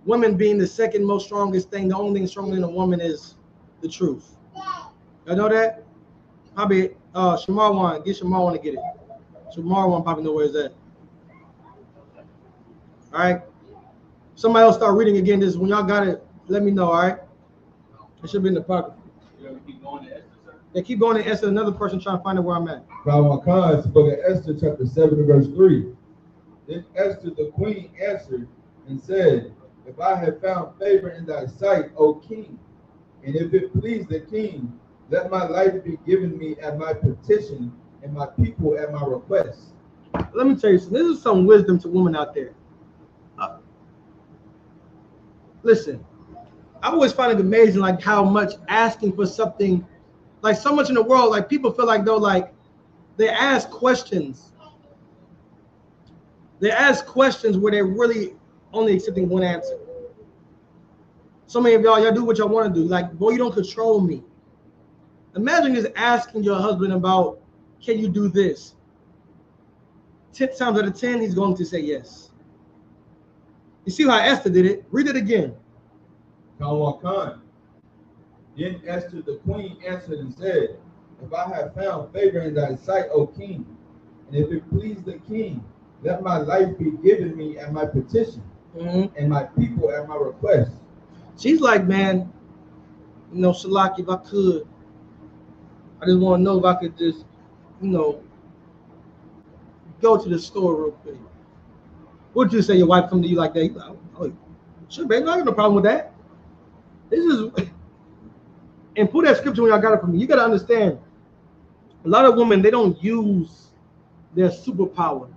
women being the second most strongest thing. The only thing stronger than a woman is the truth. Y'all know that? Probably Shamarwan. Get Shamarwan to get it. Shamarwan probably know where it's at. All right. Somebody else start reading again. This when y'all got it, let me know. All right. It should be in the pocket. Keep going to Esther, sir. Yeah, keep going to Esther. Another person trying to find out where I'm at. It's the book of Esther, chapter 7, verse 3. Then Esther the queen answered and said, if I have found favor in thy sight, O king, and if it please the king, let my life be given me at my petition and my people at my request. Let me tell you something. This is some wisdom to women out there. Listen, I always find it amazing, like how much asking for something, like so much in the world, like people feel like though, like they ask questions. They ask questions where they're really only accepting one answer. So many of y'all do what y'all want to do. Like, boy, you don't control me. Imagine just asking your husband about, can you do this? 10 times out of 10, he's going to say yes. You see how Esther did it? Read it again. Khan. Then Esther the queen answered and said, if I have found favor in thy sight, O king, and if it please the king, let my life be given me at my petition and my people at my request. She's like, man, you know, Shalaki, if I could, I just want to know if I could just, you know, go to the store real quick. Would you say your wife come to you like that? Like, oh, sure, baby, I have no problem with that. This is, and put that scripture when y'all got it from me. You got to understand, a lot of women, they don't use their superpower.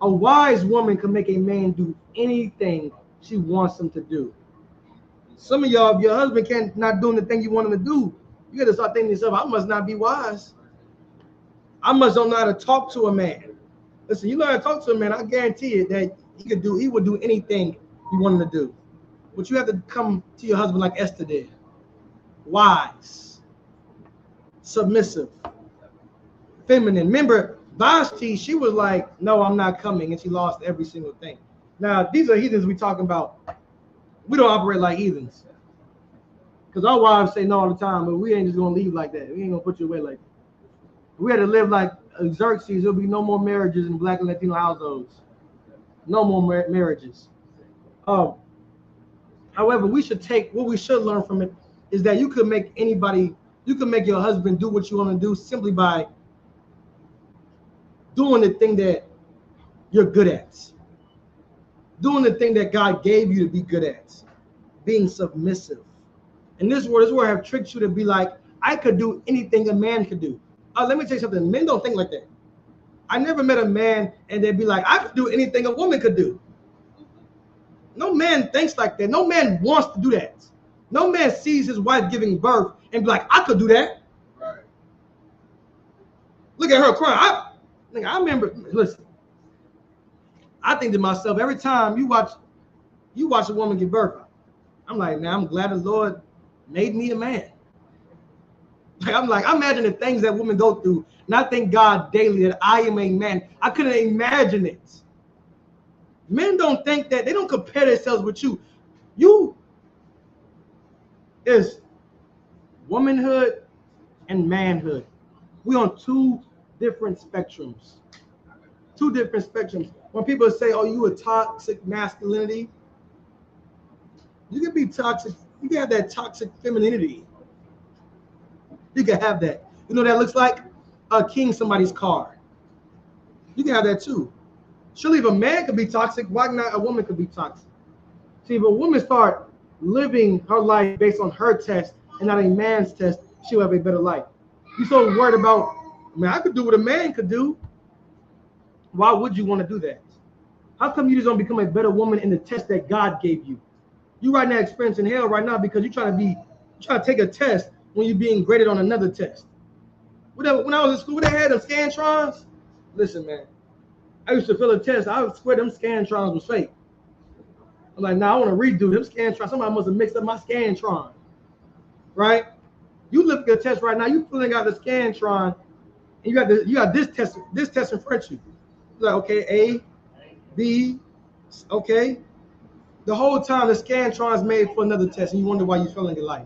A wise woman can make a man do anything she wants him to do. Some of y'all, if your husband can't not doing the thing you want him to do, you got to start thinking to yourself, I must not be wise. I must don't know how to talk to a man. Listen, you know how to talk to a man, I guarantee you that he would do anything you want him to do. But you have to come to your husband like Esther did. Wise, submissive, feminine. Remember, Vashti, she was like, no, I'm not coming, and she lost every single thing. Now, these are heathens we talking about. We don't operate like heathens. Because our wives say no all the time, but we ain't just going to leave like that. We ain't going to put you away like that. If we had to live like Xerxes, there'll be no more marriages in Black and Latino households. No more marriages. However, we should take, what we should learn from it is that you could make your husband do what you want to do simply by doing the thing that you're good at. Doing the thing that God gave you to be good at. Being submissive. And this word have tricked you to be like, I could do anything a man could do. Let me tell you something. Men don't think like that. I never met a man and they'd be like, I could do anything a woman could do. No man thinks like that. No man wants to do that. No man sees his wife giving birth and be like, I could do that. Right. Look at her crying. I remember, listen, I think to myself, every time you watch a woman give birth, I'm like, man, I'm glad the Lord made me a man. I'm like, I imagine the things that women go through, and I thank God daily that I am a man. I couldn't imagine it. Men don't think that, they don't compare themselves with you. You is womanhood and manhood. We're on two different spectrums. Two different spectrums. When people say, oh, you a toxic masculinity, you can be toxic. You can have that toxic femininity. You can have that. You know what that looks like? A king somebody's car. You can have that too. Surely if a man could be toxic, why not a woman could be toxic? See, if a woman start living her life based on her test and not a man's test, she'll have a better life. You so worried about, man, I could do what a man could do. Why would you want to do that? How come you just don't become a better woman in the test that God gave you? You right now experiencing hell right now because you're trying to take a test when you're being graded on another test. When I was in school, they had them scantrons. Listen, man, I used to fill a test. I would swear them scantrons was fake. I'm like, nah, I want to redo them scantrons. Somebody must have mixed up my scantron, right? You look at a test right now. You filling out the scantron, and you got this test in front of you. You're like, okay, A, B, okay. The whole time the scantron is made for another test, and you wonder why you're failing your life.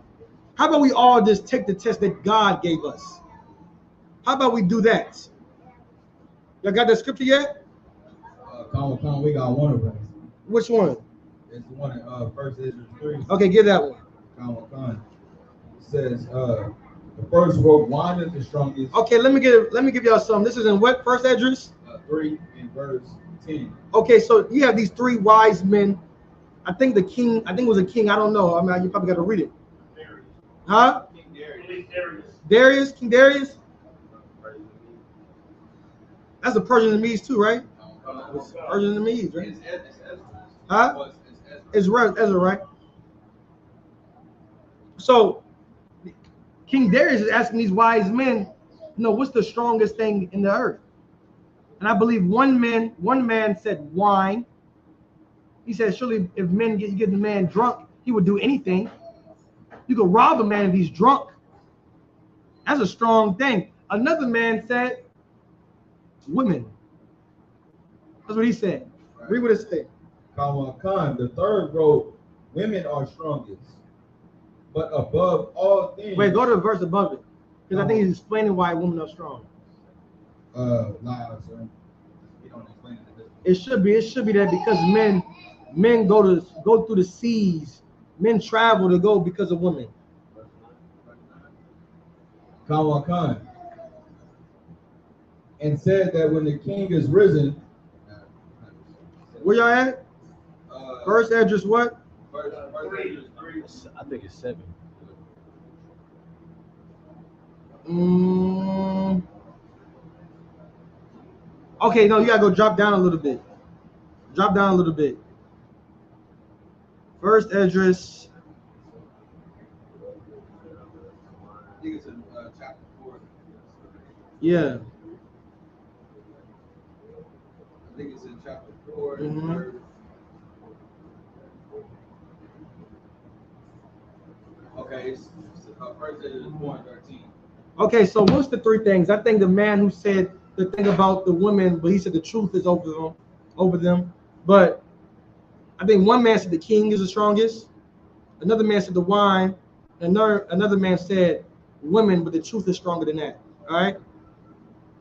How about we all just take the test that God gave us? How about we do that? Y'all got that scripture yet? We got one of them. Which one? It's the one in 1 Ezra 3. Okay, give that one. It says the first word, wine is the strongest. Okay, let me give y'all some. This is in what? 1 Ezra? 3 and verse 10. Okay, so you have these three wise men. I think it was a king. I don't know. I mean, you probably got to read it. Huh? King Darius. Darius? King Darius? That's the Persian and Medes too, right? Persian and Medes, right? Huh? It's Ezra, right? So King Darius is asking these wise men, what's the strongest thing in the earth? And I believe one man said wine. He said, surely if men get the man drunk, he would do anything. You could rob a man if he's drunk. That's a strong thing. Another man said women. That's what he said. Right. Read what it said. The third wrote, women are strongest, but above all things. Wait, go to the verse above it, because I think he's explaining why women are strong. Sir. You don't explain it. It should be that because men go through the seas, men travel to go because of women. And said that when the king is risen. Where y'all at? First address what? First address 3. I think it's 7. Okay, no, you gotta go drop down a little bit. First address. I think it's in chapter 4. Yeah. I think it's in chapter 4. Okay, it's first is 4:13. Okay, so what's the three things? I think the man who said the thing about the women, but he said the truth is over them. But I think one man said the king is the strongest. Another man said the wine. Another man said women, but the truth is stronger than that. All right.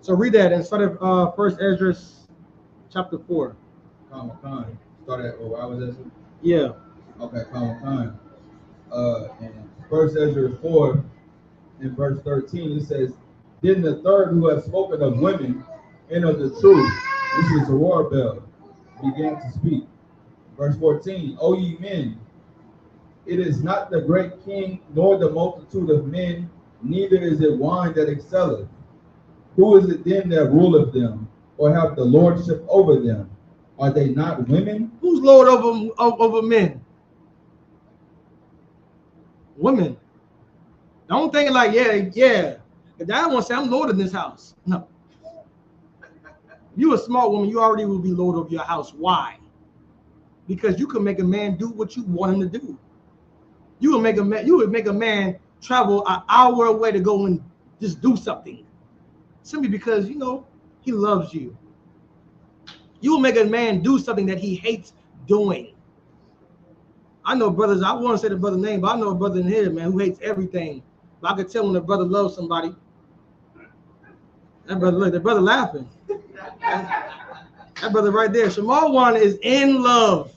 So read that and start at First Ezra chapter 4. Start at where I was at. Yeah. Okay, in First Ezra 4, in verse 13, it says, then the third who has spoken of women and of the truth, this is Zerubbabel, began to speak. Verse 14, O ye men, it is not the great king, nor the multitude of men, neither is it wine that excelleth. Who is it then that ruleth them, or have the lordship over them? Are they not women? Who's lord over men? Women. Don't think like, yeah. The dad wants to say, I'm lord in this house. No. You a smart woman, you already will be lord of your house. Why? Because you can make a man do what you want him to do. You would make a man travel an hour away to go and just do something. Simply because, he loves you. You will make a man do something that he hates doing. I know brothers, I want to say the brother's name, but I know a brother in here, man, who hates everything. But I could tell when the brother loves somebody. That brother laughing. That brother right there. Shamar Wan is in love.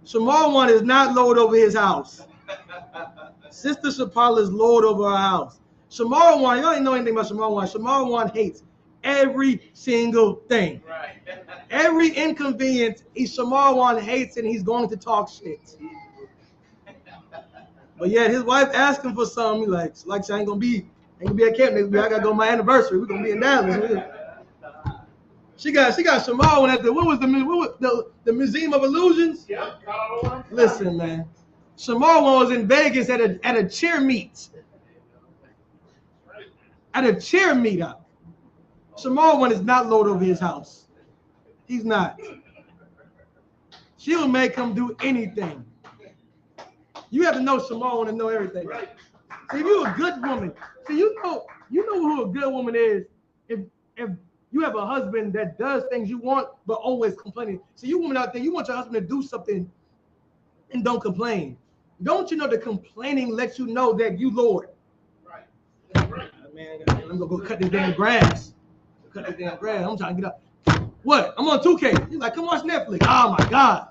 Shamar Wan is not lord over his house. Sister Shapala is lord over her house. Shamar Wan, y'all ain't know anything about Shamar Wan. Shamar Wan hates every single thing. Right. Every inconvenience, Shamar Wan hates it, and he's going to talk shit. But yet his wife asked him for something. He like I ain't gonna be at camp next week. I gotta go to my anniversary. We're gonna be in Dallas. She got Shamar one at the what was the Museum of Illusions? Yep. Listen, man. Shamar one was in Vegas at a cheer meet. At a cheer meetup. Shamar one is not loaded over his house. He's not. She'll make him do anything. You have to know Shamar one to know everything. Right. See, if you're a good woman, see, you know who a good woman is. If you have a husband that does things you want, but always complaining. See, you women out there, you want your husband to do something and don't complain. Don't you know that complaining lets you know that you Lord? Right. Man, I'm gonna go cut this damn grass. Cut this damn grass. I'm trying to get up. What? I'm on 2K. He's like, come watch Netflix. Oh my God.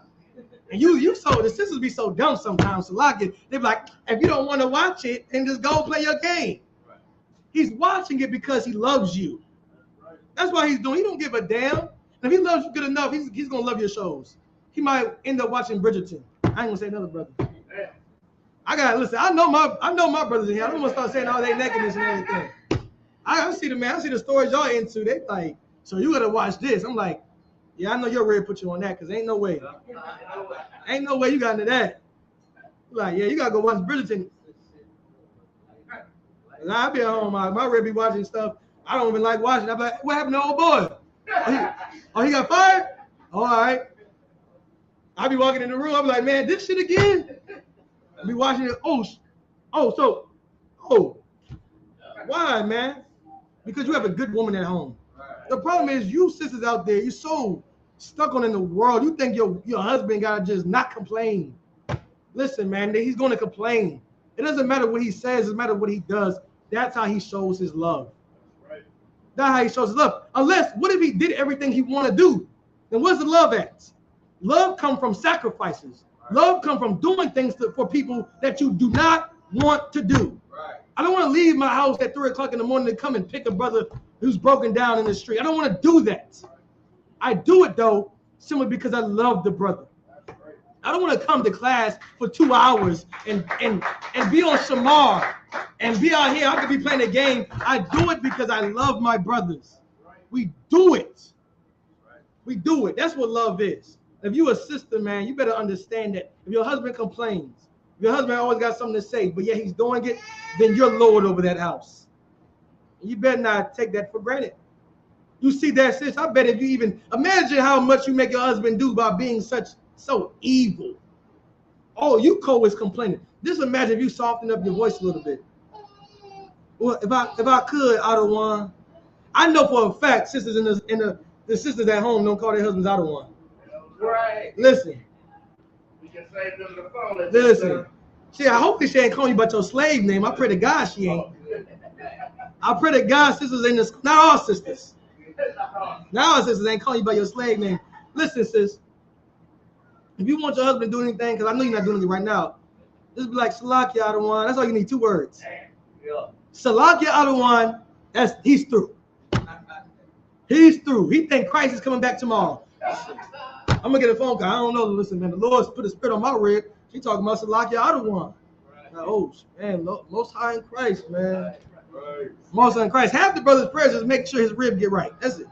And you so the sisters be so dumb sometimes. So like it, they be like, if you don't want to watch it, then just go play your game. Right. He's watching it because he loves you. Right. That's why he's doing. He don't give a damn. And if he loves you good enough, he's gonna love your shows. He might end up watching Bridgerton. I ain't gonna say another brother. Yeah. I gotta listen. I know my brothers in here. I don't want to start saying all they nakedness and everything. I see the stories y'all into. They like, so you gotta watch this. I'm like, yeah, I know your ready to put you on that because ain't no way. Ain't no way you got into that. Like, yeah, you gotta go watch Bridgerton. And I be at home, my ready be watching stuff I don't even like watching. I'm like, what happened to old boy? Oh, he got fired? Oh, all right. I be walking in the room. I be like, man, this shit again? I be watching it. Why, man? Because you have a good woman at home. The problem is you sisters out there, you're so stuck on in the world. You think your husband gotta just not complain. Listen, man, he's gonna complain. It doesn't matter what he says, it doesn't matter what he does. That's how he shows his love. Right. That's how he shows his love. Unless, what if he did everything he want to do? Then where's the love at? Love comes from sacrifices. Right. Love comes from doing things for people that you do not want to do. Right. I don't want to leave my house at 3 o'clock in the morning to come and pick a brother who's broken down in the street. I don't want to do that. I do it, though, simply because I love the brother. I don't want to come to class for 2 hours and be on Shamar and be out here. I could be playing a game. I do it because I love my brothers. We do it. We do it. That's what love is. If you're a sister, man, you better understand that if your husband complains, if your husband always got something to say, but yet he's doing it, then you're Lord over that house. You better not take that for granted. You see that, sis? I bet if you even imagine how much you make your husband do by being so evil. Oh, you always complaining. Just imagine if you soften up your voice a little bit. Well, if I could, Adawan, I know for a fact sisters the sisters at home don't call their husbands Adawan. Right. Listen. We can save them the phone. Listen. See, I hope she ain't calling you about your slave name. I pray to God she ain't. I pray to God sisters ain't this, not all sisters. Now our sisters ain't calling you by your slave name. Listen, sis. If you want your husband to do anything, because I know you're not doing it right now, just be like, Salakia Adawan. That's all you need, 2 words. Yeah. Salakia Adawan, he's through. He's through. He think Christ is coming back tomorrow. I'm going to get a phone call. I don't know. Listen, man, the Lord's put a spirit on my rib. She talking about Salakia Adawan. Like, oh, man, most high in Christ, man. Right. Most high in Christ. Half the brother's prayers is make sure his rib get right. That's it.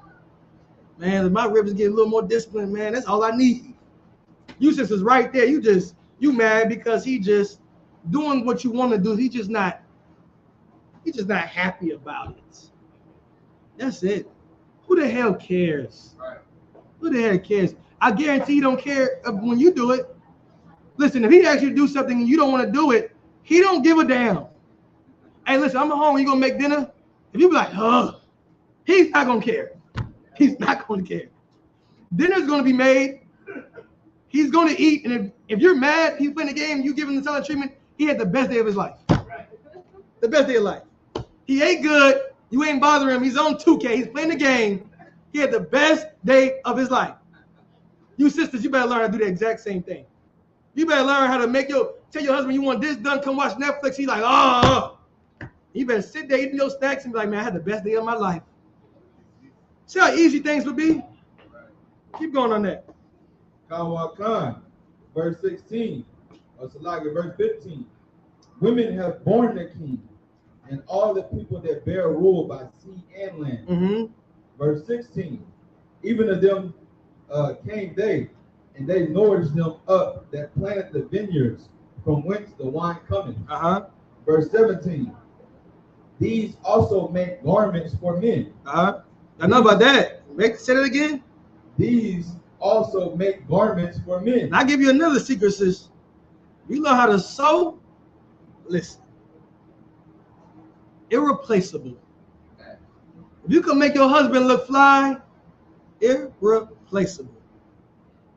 Man, if my ribs get a little more disciplined, man, that's all I need. You sisters right there. You mad because he just doing what you want to do. He's just not happy about it. That's it. Who the hell cares? Right. Who the hell cares? I guarantee you don't care when you do it. Listen, if he asks you to do something and you don't want to do it, he don't give a damn. Hey, listen, I'm at home. You gonna make dinner? If you be like, he's not gonna care. He's not gonna care. Dinner's gonna be made. He's going to eat, and if you're mad, he's playing the game, you give him the silent treatment, he had the best day of his life. The best day of life. He ate good, you ain't bothering him, he's on 2K, he's playing the game, he had the best day of his life. You sisters, you better learn how to do the exact same thing. You better learn how to tell your husband you want this done, come watch Netflix, he's like, You better sit there eating your snacks and be like, man, I had the best day of my life. See how easy things would be? Keep going on that. Khan, verse 16, or Salaga, verse 15. Women have borne their king, and all the people that bear rule by sea and land. Mm-hmm. Verse 16. even to them came they, and they nourished them up that planted the vineyards from whence the wine cometh. Verse 17. These also make garments for men. I know about that. Say that again. These also make garments for men. And I give you another secret, sis. You know how to sew? Listen. Irreplaceable. If you can make your husband look fly, irreplaceable.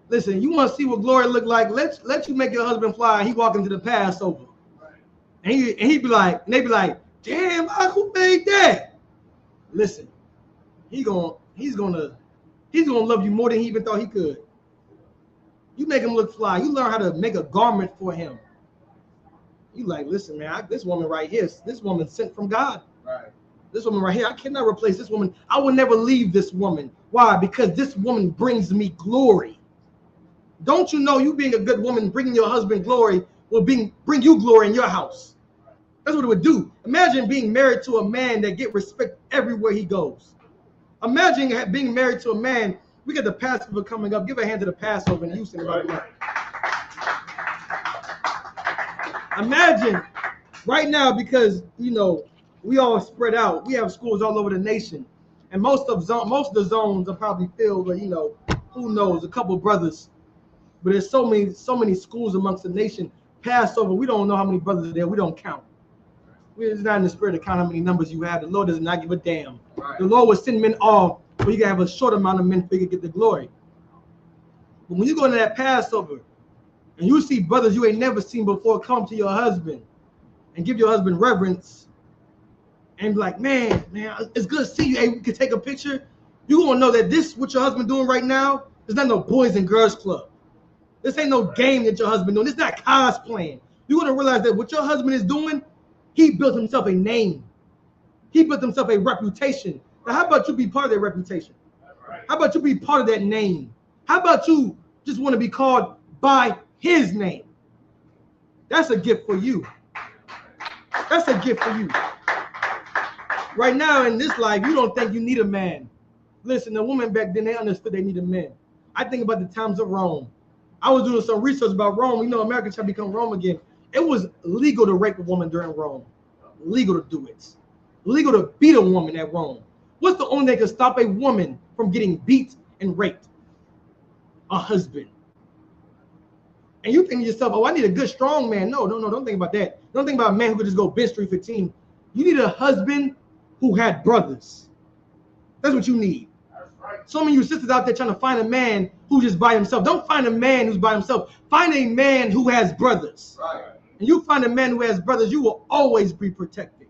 Listen, you want to see what glory look like? Let you make your husband fly. And he walk into the Passover, and he'd be like, and they be like, "Damn, who made that?" Listen, he's gonna love you more than he even thought he could. You make him look fly. You learn how to make a garment for him. You like, listen, man, this woman right here, this woman sent from God. Right. This woman right here, I cannot replace this woman. I will never leave this woman. Why? Because this woman brings me glory. Don't you know you being a good woman, bringing your husband glory will bring you glory in your house. That's what it would do. Imagine being married to a man that get respect everywhere he goes. Imagine being married to a man. We got the Passover coming up. Give a hand to the Passover in Houston. Right now. Imagine right now, because you know we all spread out. We have schools all over the nation, and most of the zones are probably filled with, you know, who knows, a couple brothers. But there's so many schools amongst the nation. Passover, we don't know how many brothers are there. We don't count. We're not in the spirit to count how many numbers you have. The Lord does not give a damn. Right. The Lord will send men off, but you can have a short amount of men for you to get the glory. But when you go into that Passover and you see brothers you ain't never seen before come to your husband and give your husband reverence and be like, man, it's good to see you. Hey, we can take a picture. You're going to know that this, what your husband doing right now, is not no boys and girls club. This ain't no game that your husband doing. This not cosplaying. You're going to realize that what your husband is doing, he built himself a name. He built himself a reputation. Now, how about you be part of that reputation? How about you be part of that name? How about you just want to be called by his name? That's a gift for you. That's a gift for you. Right now in this life, you don't think you need a man. Listen, the women back then, they understood they needed men. I think about the times of Rome. I was doing some research about Rome. You know, America trying to become Rome again. It was legal to rape a woman during Rome. Legal to do it. Legal to beat a woman at Rome. What's the only thing that can stop a woman from getting beat and raped? A husband. And you think to yourself, oh, I need a good, strong man. No, don't think about that. Don't think about a man who could just go bench 315. You need a husband who had brothers. That's what you need. Some of you sisters out there trying to find a man who's just by himself. Don't find a man who's by himself. Find a man who has brothers. Right. And you find a man who has brothers, you will always be protected.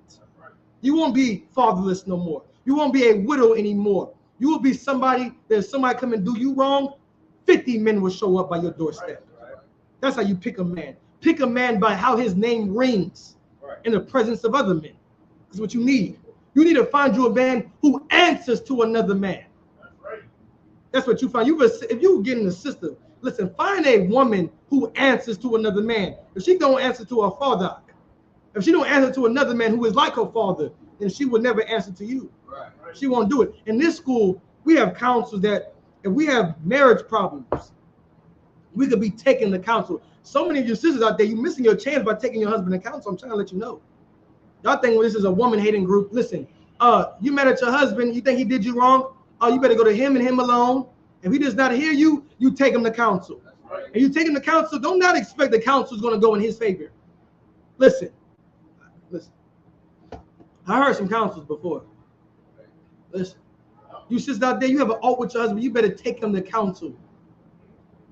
You won't be fatherless no more. You won't be a widow anymore. You will be somebody that if somebody come and do you wrong, 50 men will show up by your doorstep. That's how you pick a man. Pick a man by how his name rings in the presence of other men. That's what you need. You need to find you a man who answers to another man. That's what you find. If you get in a sister, listen, find a woman who answers to another man. If she don't answer to her father, if she don't answer to another man who is like her father, then she will never answer to you. Right. She won't do it. In this school, we have counsels that if we have marriage problems, we could be taking the counsel. So many of your sisters out there, you're missing your chance by taking your husband to counsel. I'm trying to let you know. Y'all think this is a woman-hating group. Listen, you mad at your husband, you think he did you wrong? You better go to him and him alone. If he does not hear you, you take him to counsel. Right. And you take him to counsel, don't not expect the counsel is going to go in his favor. Listen. I heard some counsels before. Listen. You sisters out there, you have an alt with your husband, you better take him to counsel.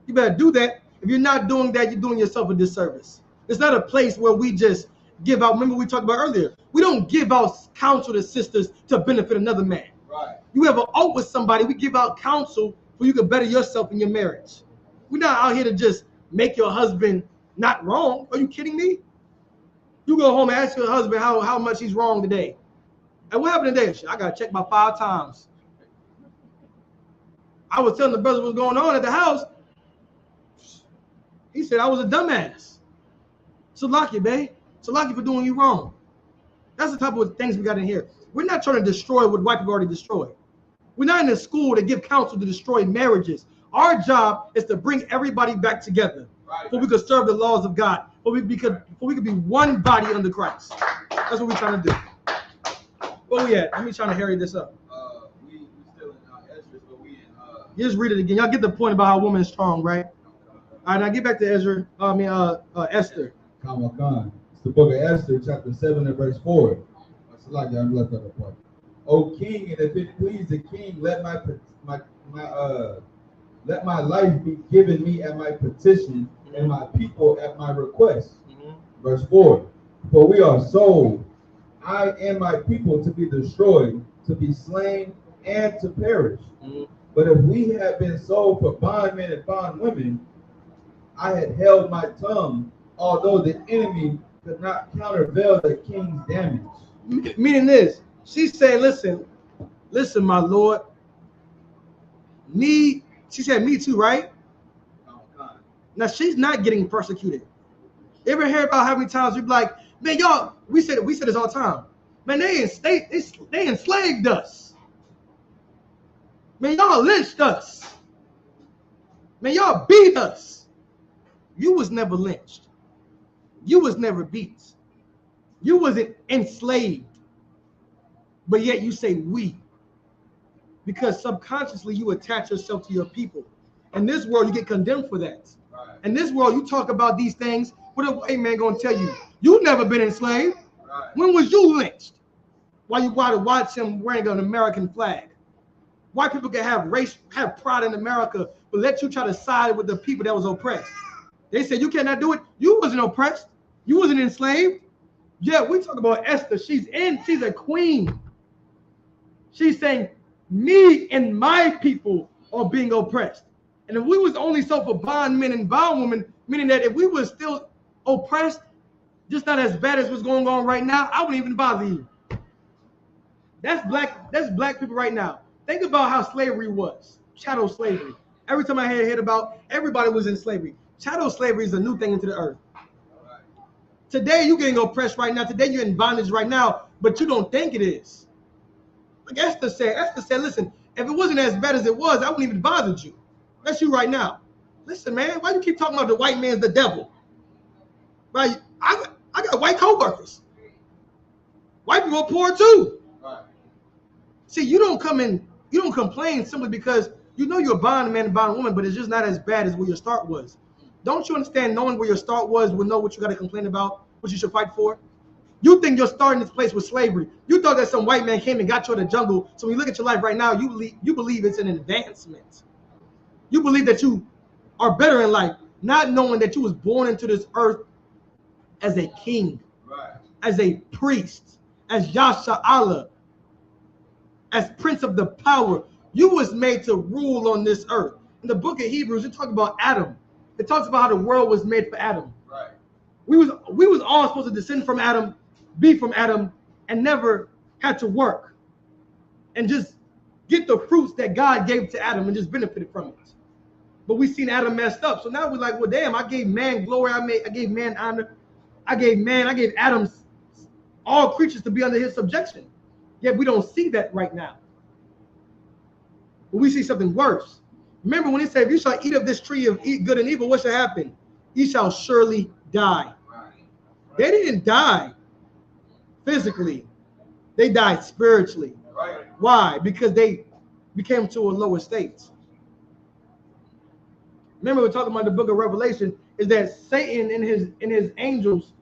You better do that. If you're not doing that, you're doing yourself a disservice. It's not a place where we just give out. Remember we talked about earlier. We don't give out counsel to sisters to benefit another man. Right. You have an alt with somebody, we give out counsel so you can better yourself in your marriage. We're not out here to just make your husband not wrong. Are you kidding me? You go home and ask your husband how much he's wrong today. And what happened today? I got to check about 5 times. I was telling the brother what's going on at the house. He said I was a dumbass. So lucky, babe. So lucky for doing you wrong. That's the type of things we got in here. We're not trying to destroy what white people already destroyed. We're not in a school to give counsel to destroy marriages. Our job is to bring everybody back together, so we could serve the laws of God, so we could be one body under Christ. That's what we're trying to do. Where we at? Let me try to hurry this up. We still in Ezra, but we in Just read it again. Y'all get the point about how a woman is strong, right? All right, now get back to Ezra. Esther. Khan. It's the book of Esther, chapter 7 and verse 4. It's like y'all left out the point. O king, and if it please the king, let my life be given me at my petition, and my people at my request. Verse 4. For we are sold, I and my people, to be destroyed, to be slain, and to perish. But if we had been sold for bondmen and bondwomen, I had held my tongue, although the enemy could not countervail the king's damage. Meaning this, she's saying, listen, my Lord. She said, me too, right? Now she's not getting persecuted. You ever hear about how many times we be like, man, y'all, we said this all the time. Man, they enslaved us. Man, y'all lynched us. Man, y'all beat us. You was never lynched. You was never beat. You wasn't enslaved. But yet you say we. Because subconsciously you attach yourself to your people. In this world, you get condemned for that. Right. In this world, you talk about these things. What a white man gonna tell you? You never been enslaved. Right. When was you lynched? Why you gotta watch him wearing an American flag? White people can have pride in America, but let you try to side with the people that was oppressed. They said you cannot do it. You wasn't oppressed. You wasn't enslaved. Yeah, we talk about Esther. She's a queen. She's saying, me and my people are being oppressed. And if we was only sold for bondmen and bondwomen, meaning that if we were still oppressed, just not as bad as what's going on right now, I wouldn't even bother you. That's black people right now. Think about how slavery was, chattel slavery. Every time I heard about, everybody was in slavery. Chattel slavery is a new thing into the earth. Today you're getting oppressed right now. Today you're in bondage right now, but you don't think it is. Like Esther said, listen, if it wasn't as bad as it was, I wouldn't even bother you. That's you right now. Listen, man, why you keep talking about the white man's the devil? Right? I got white co-workers. White people are poor too. Right. See, you don't complain simply because you know you're a bondman and bondwoman, but it's just not as bad as where your start was. Don't you understand, knowing where your start was will know what you got to complain about, what you should fight for? You think you're starting this place with slavery. You thought that some white man came and got you in the jungle. So when you look at your life right now, you believe it's an advancement. You believe that you are better in life, not knowing that you was born into this earth as a king, right, as a priest, as Yasha Allah, as prince of the power. You was made to rule on this earth. In the book of Hebrews, it talks about Adam. It talks about how the world was made for Adam. Right. We was all supposed to descend from Adam, be from Adam, and never had to work and just get the fruits that God gave to Adam and just benefited from it. But we seen Adam messed up. So now we're like, well, damn, I gave man glory. I gave man honor. I gave Adam all creatures to be under his subjection. Yet we don't see that right now. But we see something worse. Remember when he said, if you shall eat of this tree of eat good and evil, what shall happen? You shall surely die. Right. They didn't die physically. They died spiritually. Right. Why? Because they became to a lower state. Remember, we're talking about the book of Revelation, is that Satan and his angels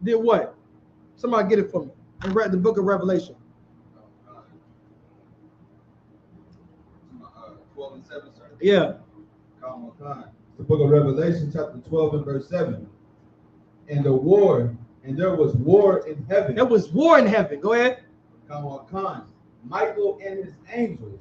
did what? Somebody get it for me. And read the book of Revelation. 12 and 7, sir. Yeah. The book of Revelation, chapter 12 and verse 7. And there was war in heaven. There was war in heaven. Go ahead. Michael and his angels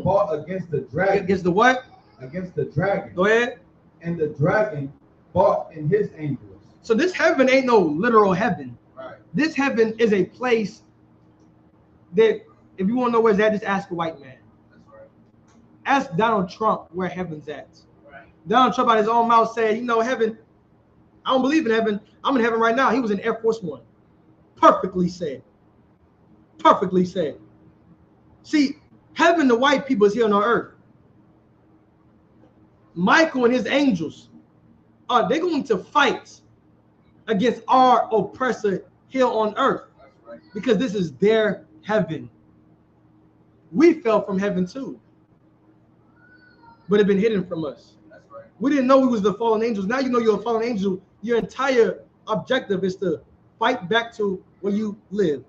fought against the dragon. Against the what? Against the dragon. Go ahead. And the dragon fought in his angels. So this heaven ain't no literal heaven. Right. This heaven is a place that, if you want to know where it's at, just ask a white man. That's right. Ask Donald Trump where heaven's at. Right. Donald Trump out his own mouth said, heaven, I don't believe in heaven. I'm in heaven right now. He was in Air Force One. Perfectly said. Perfectly said. See, Heaven, the white people, is here on our earth. Michael and his angels, they're going to fight against our oppressor here on earth because this is their heaven. We fell from heaven too, but it's been hidden from us. We didn't know we was the fallen angels. Now you know you're a fallen angel. Your entire objective is to fight back to where you lived.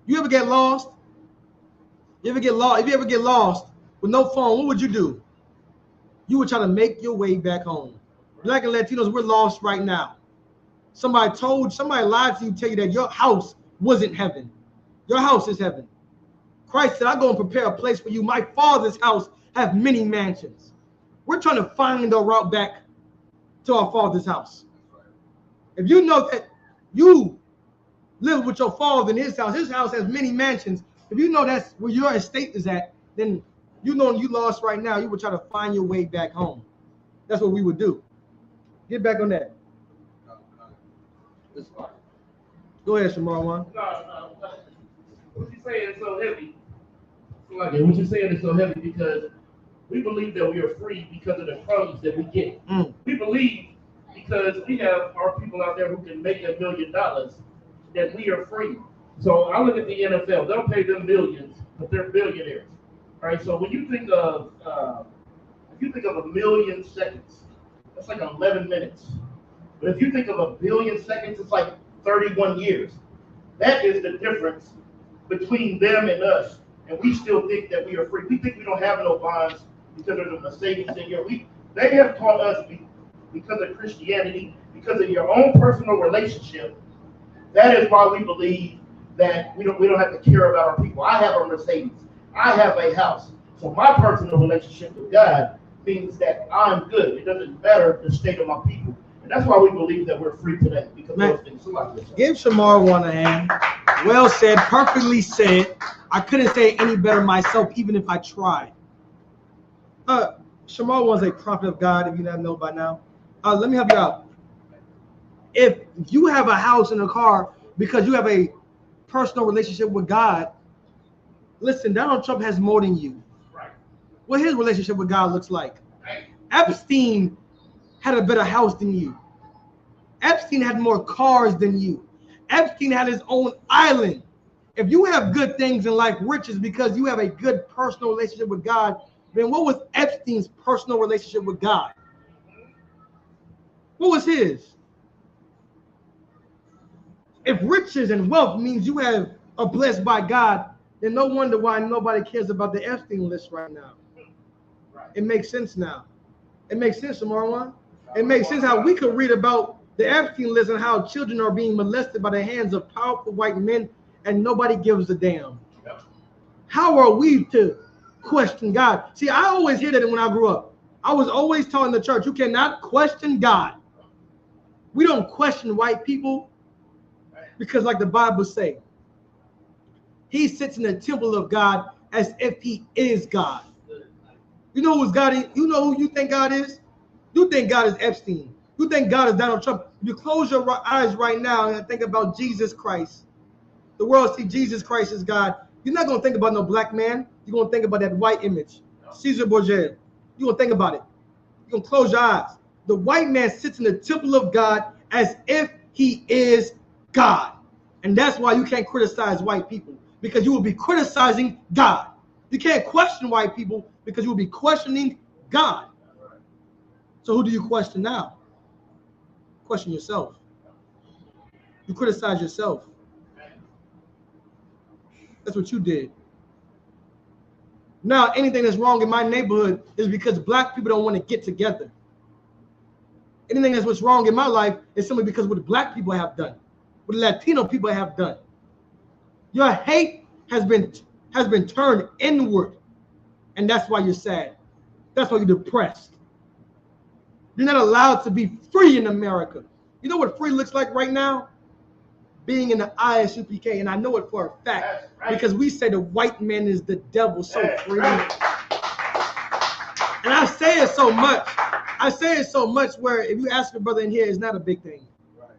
You ever get lost? You ever get lost? If you ever get lost with no phone, what would you do? You would try to make your way back home. Black and Latinos, we're lost right now. Somebody lied to you, tell you that your house wasn't heaven. Your house is heaven. Christ said, I go and prepare a place for you. My Father's house has many mansions. We're trying to find the route back to our Father's house. If you know that you live with your father in his house has many mansions. If you know that's where your estate is at, then you know you lost right now. You would try to find your way back home. That's what we would do. Get back on that. Go ahead, Shamar. What you saying is so heavy. What you saying is so heavy because we believe that we are free because of the crumbs that we get. We believe because we have our people out there who can make $1 million that we are free. So I look at the NFL; they'll pay them millions, but they're billionaires. All right. So when you think of a million seconds, that's like 11 minutes. But if you think of 1 billion seconds, it's like 31 years. That is the difference between them and us. And we still think that we are free. We think we don't have no bonds because there's a Mercedes in here. They have taught us because of Christianity, because of your own personal relationship. That is why we believe that we don't have to care about our people. I have a Mercedes. I have a house. So my personal relationship with God means that I'm good. It doesn't matter the state of my people. And that's why we believe that we're free today. Because those things like this. Give Shamar one a hand. Well said, perfectly said. I couldn't say it any better myself, even if I tried. Shamar was a prophet of God, if you don't know by now. Let me help you out. If you have a house and a car because you have a personal relationship with God, listen, Donald Trump has more than you. Right. What his relationship with God looks like. Right. Epstein had a better house than you. Epstein had more cars than you. Epstein had his own island. If you have good things in life, riches, because you have a good personal relationship with God, then what was Epstein's personal relationship with God? What was his? If riches and wealth means you are blessed by God, then no wonder why nobody cares about the Epstein list right now. It makes sense now. It makes sense, Marwan. It makes sense how we could read about the Epstein list and how children are being molested by the hands of powerful white men and nobody gives a damn. How are we to question God? See, I always hear that when I grew up. I was always taught in the church, you cannot question God. We don't question white people because like the Bible say, he sits in the temple of God as if he is God. You know who's God is? You know who you think God is? You think God is Epstein. You think God is Donald Trump. If you close your eyes right now and think about Jesus Christ, the world see Jesus Christ as God. You're not going to think about no black man. You're going to think about that white image. Caesar Borgia. You're going to think about it. You're going to close your eyes. The white man sits in the temple of God as if he is God. And that's why you can't criticize white people, because you will be criticizing God. You can't question white people because you will be questioning God. So who do you question now? Question yourself. You criticize yourself. That's what you did. Now, anything that's wrong in my neighborhood is because black people don't want to get together. Anything that's what's wrong in my life is simply because of what black people have done, what Latino people have done. Your hate has been turned inward, and that's why you're sad. That's why you're depressed. You're not allowed to be free in America. You know what free looks like right now? Being in the ISUPK, and I know it for a fact because we say the white man is the devil so free. And I say it so much. I say it so much where if you ask a brother in here, it's not a big thing. Right.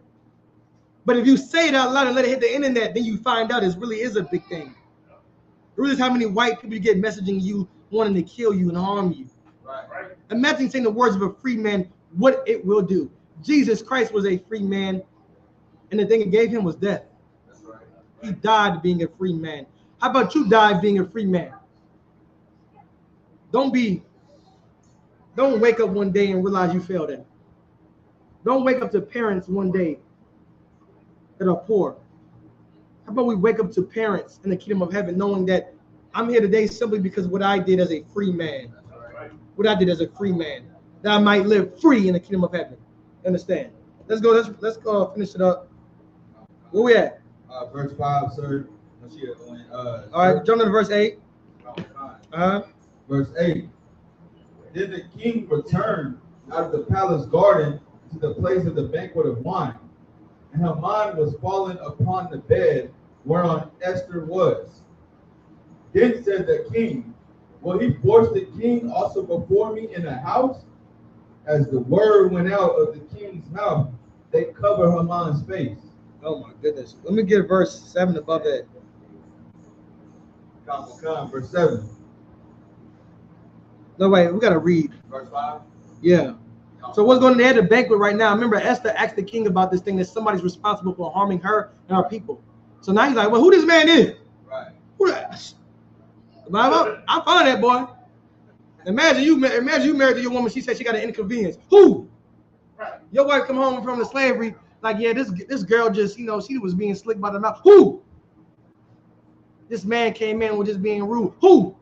But if you say it out loud and let it hit the internet, then you find out it really is a big thing. Realize how many white people you get messaging you wanting to kill you and harm you. Right. Imagine saying the words of a free man, what it will do. Jesus Christ was a free man, and the thing it gave him was death. That's right. He died being a free man. How about you die being a free man? Don't wake up one day and realize you failed at it. Don't wake up to parents one day that are poor. How about we wake up to parents in the kingdom of heaven knowing that I'm here today simply because of what I did as a free man. What I did as a free man. That I might live free in the kingdom of heaven. Understand? Let's go finish it up. Where we at? Verse 5, sir. All right, jump to verse 8. Verse 8. Then the king returned out of the palace garden to the place of the banquet of wine, and Haman was fallen upon the bed whereon Esther was. Then said the king, will he force the king also before me in the house? As the word went out of the king's mouth, they covered Haman's face. Oh my goodness. Let me get verse 7 above that. Verse 7. No, wait, we got to read. Verse 5? Yeah. So what's going on there at the banquet right now? Remember, Esther asked the king about this thing that somebody's responsible for harming her and our people. So now he's like, well, who this man is? Right. Who that? I found that boy. Imagine you married to your woman. She said she got an inconvenience. Who? Right. Your wife come home from the slavery. Like, yeah, this girl just, she was being slick by the mouth. Who? This man came in with just being rude. Who?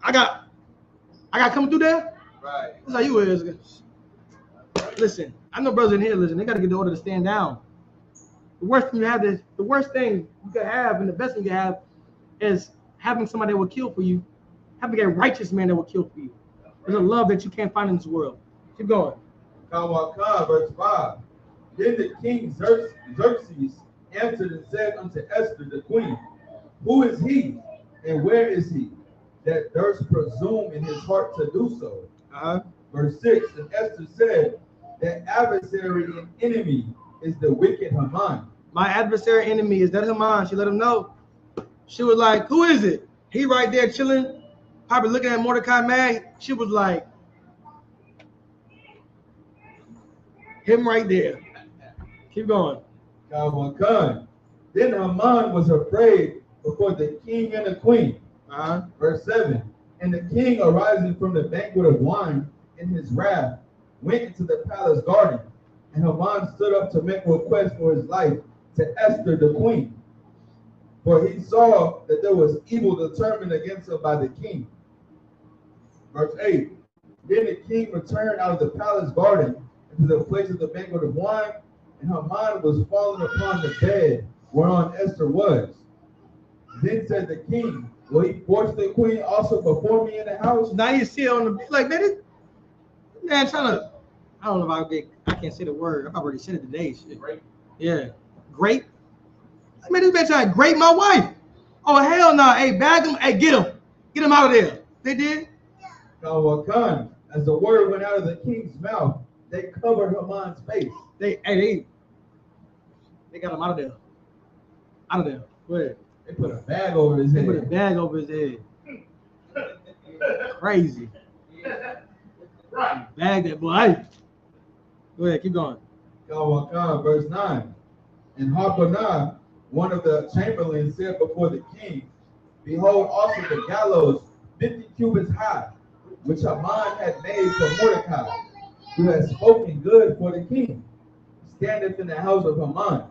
I got coming through there? Right. That's how you is. Listen, I know brothers in here, listen, they got to get the order to stand down. The worst thing you can have and the best thing you have is having somebody that will kill for you, having a righteous man that will kill for you. There's a love that you can't find in this world. Keep going. Verse 5. Then the king Xerxes answered and said unto Esther the queen, who is he and where is he that durst presume in his heart to do so? Verse 6. And Esther said, that adversary and enemy is the wicked Haman. My adversary enemy is that Haman. She let him know. She was like, who is it? He right there chilling, probably looking at Mordecai mad. She was like, him right there. Keep going. Then Haman was afraid before the king and the queen. Verse 7. And the king, arising from the banquet of wine in his wrath, went into the palace garden. And Haman stood up to make request for his life to Esther the queen. For he saw that there was evil determined against him by the king. Verse 8. Then the king returned out of the palace garden into the place of the banquet of wine, and Haman was fallen upon the bed whereon Esther was. Then said the king, will he force the queen also before me in the house? Now you see on the like man trying to, I don't know if I can't say the word. I've already said it today. Shit. Great. Yeah. Great. Man, this man trying to grape my wife. Oh hell no. Hey, bag him. Hey, get him. Get him out of there. They did. As the word went out of the king's mouth, they covered Haman's face. They got him out of there. Out of there. Go ahead. They put a bag over his head. They put a bag over his head. Crazy. Right. Bag that boy. Go ahead, keep going. Verse 9. And Harpanah, one of the chamberlains, said before the king, behold also the gallows 50 cubits high, which Haman had made for Mordecai, who had spoken good for the king, standeth in the house of Haman.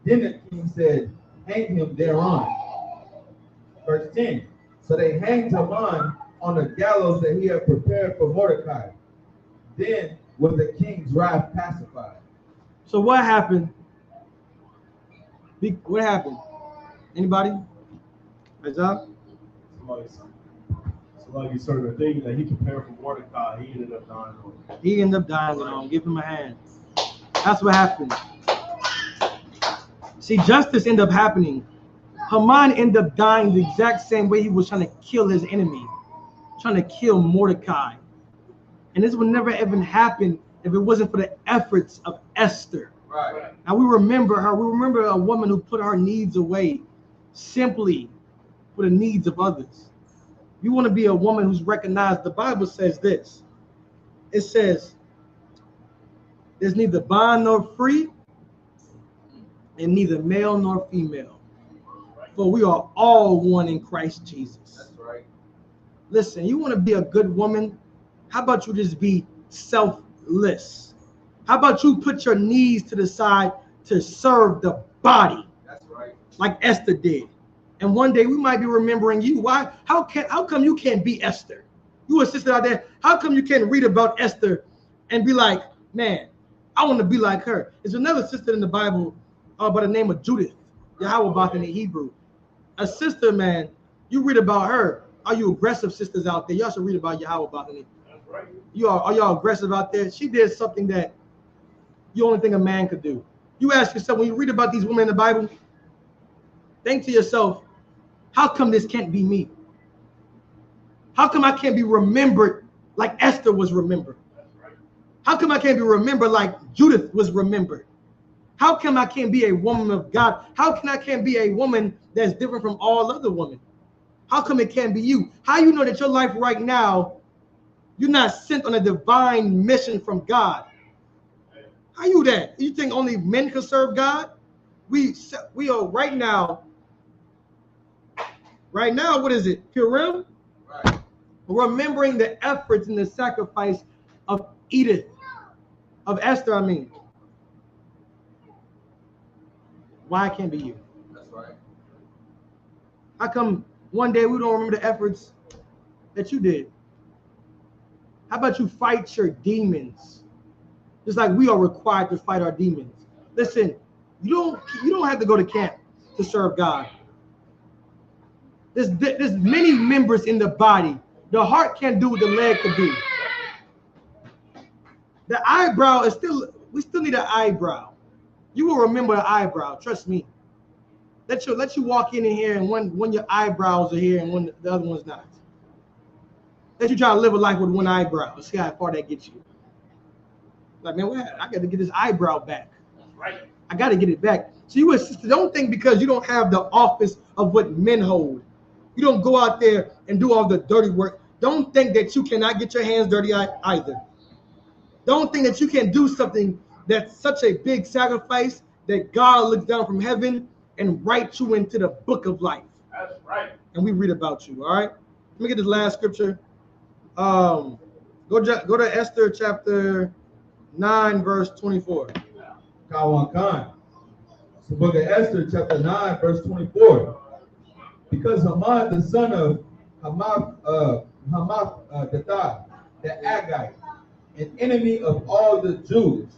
Then the king said, hang him thereon. Verse 10. So they hanged Haman on the gallows that he had prepared for Mordecai. Then was the king's wrath pacified. So what happened? What happened? Anybody? Isaiah? Somebody certain thing that he prepared for Mordecai, he ended up dying on. He ended up dying on. Give him a hand. That's what happened. See, justice ended up happening. Haman ended up dying the exact same way he was trying to kill his enemy, trying to kill Mordecai. And this would never even happen if it wasn't for the efforts of Esther. Right. Now we remember her. We remember a woman who put her needs away simply for the needs of others. You want to be a woman who's recognized. The Bible says this. It says, there's neither bond nor free, and neither male nor female. For we are all one in Christ Jesus. That's right. Listen, you want to be a good woman? How about you just be selfless? How about you put your knees to the side to serve the body? That's right. Like Esther did. And one day we might be remembering you. Why? How come you can't be Esther? You a sister out there. How come you can't read about Esther and be like, man, I want to be like her? There's another sister in the Bible by the name of Judith, Yahweh in the Hebrew. A sister, man, you read about her. Are you aggressive sisters out there? Y'all should read about Yahweh in it. That's right. Are y'all aggressive out there? She did something that you only think a man could do. You ask yourself, when you read about these women in the Bible, think to yourself, how come this can't be me? How come I can't be remembered like Esther was remembered? How come I can't be remembered like Judith was remembered? How come I can't be a woman of God? How come I can't be a woman that's different from all other women? How come it can't be you? How you know that your life right now, you're not sent on a divine mission from God? How you that? You think only men can serve God? We are right now, what is it? Purim? Right. Remembering the efforts and the sacrifice of Esther, I mean. Why it can't be you? That's right. How come one day we don't remember the efforts that you did? How about you fight your demons? Just like we are required to fight our demons. Listen, you don't have to go to camp to serve God. There's many members in the body. The heart can't do what the leg can do. The eyebrow is we still need an eyebrow. You will remember the eyebrow, trust me. Let you walk in here and when your eyebrows are here and when the other one's not. Let you try to live a life with one eyebrow. See how far that gets you. Like, man, I got to get this eyebrow back. That's right. I got to get it back. So you as sister, don't think because you don't have the office of what men hold. You don't go out there and do all the dirty work. Don't think that you cannot get your hands dirty either. Don't think that you can do something that's such a big sacrifice that God looks down from heaven and writes you into the book of life. That's right. And we read about you, all right? Let me get this last scripture. Go to Esther chapter 9, verse 24. Kawan. It's the book of Esther, chapter 9, verse 24. Because Haman, the son of Hamadatha, the Agagite, an enemy of all the Jews,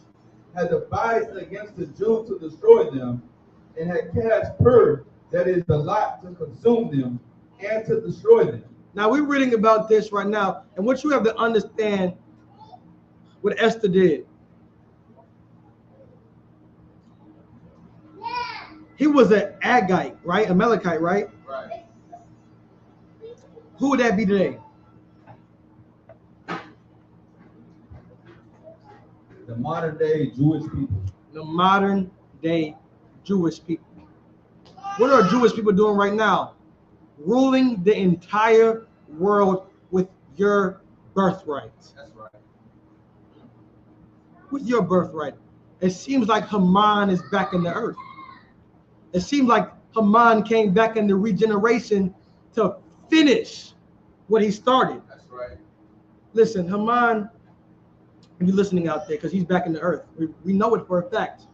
had advised against the Jews to destroy them, and had cast Purim, that is the lot, to consume them and to destroy them. Now we're reading about this right now, and what you have to understand what Esther did. He was an Agagite, right? Amalekite, right? Right. Who would that be today? The modern day Jewish people. The modern day Jewish people. What are Jewish people doing right now? Ruling the entire world with your birthright. That's right. With your birthright. It seems like Haman is back in the earth. It seems like Haman came back in the regeneration to finish what he started. That's right. Listen, Haman, if you're listening out there, because he's back in the earth, we know it for a fact.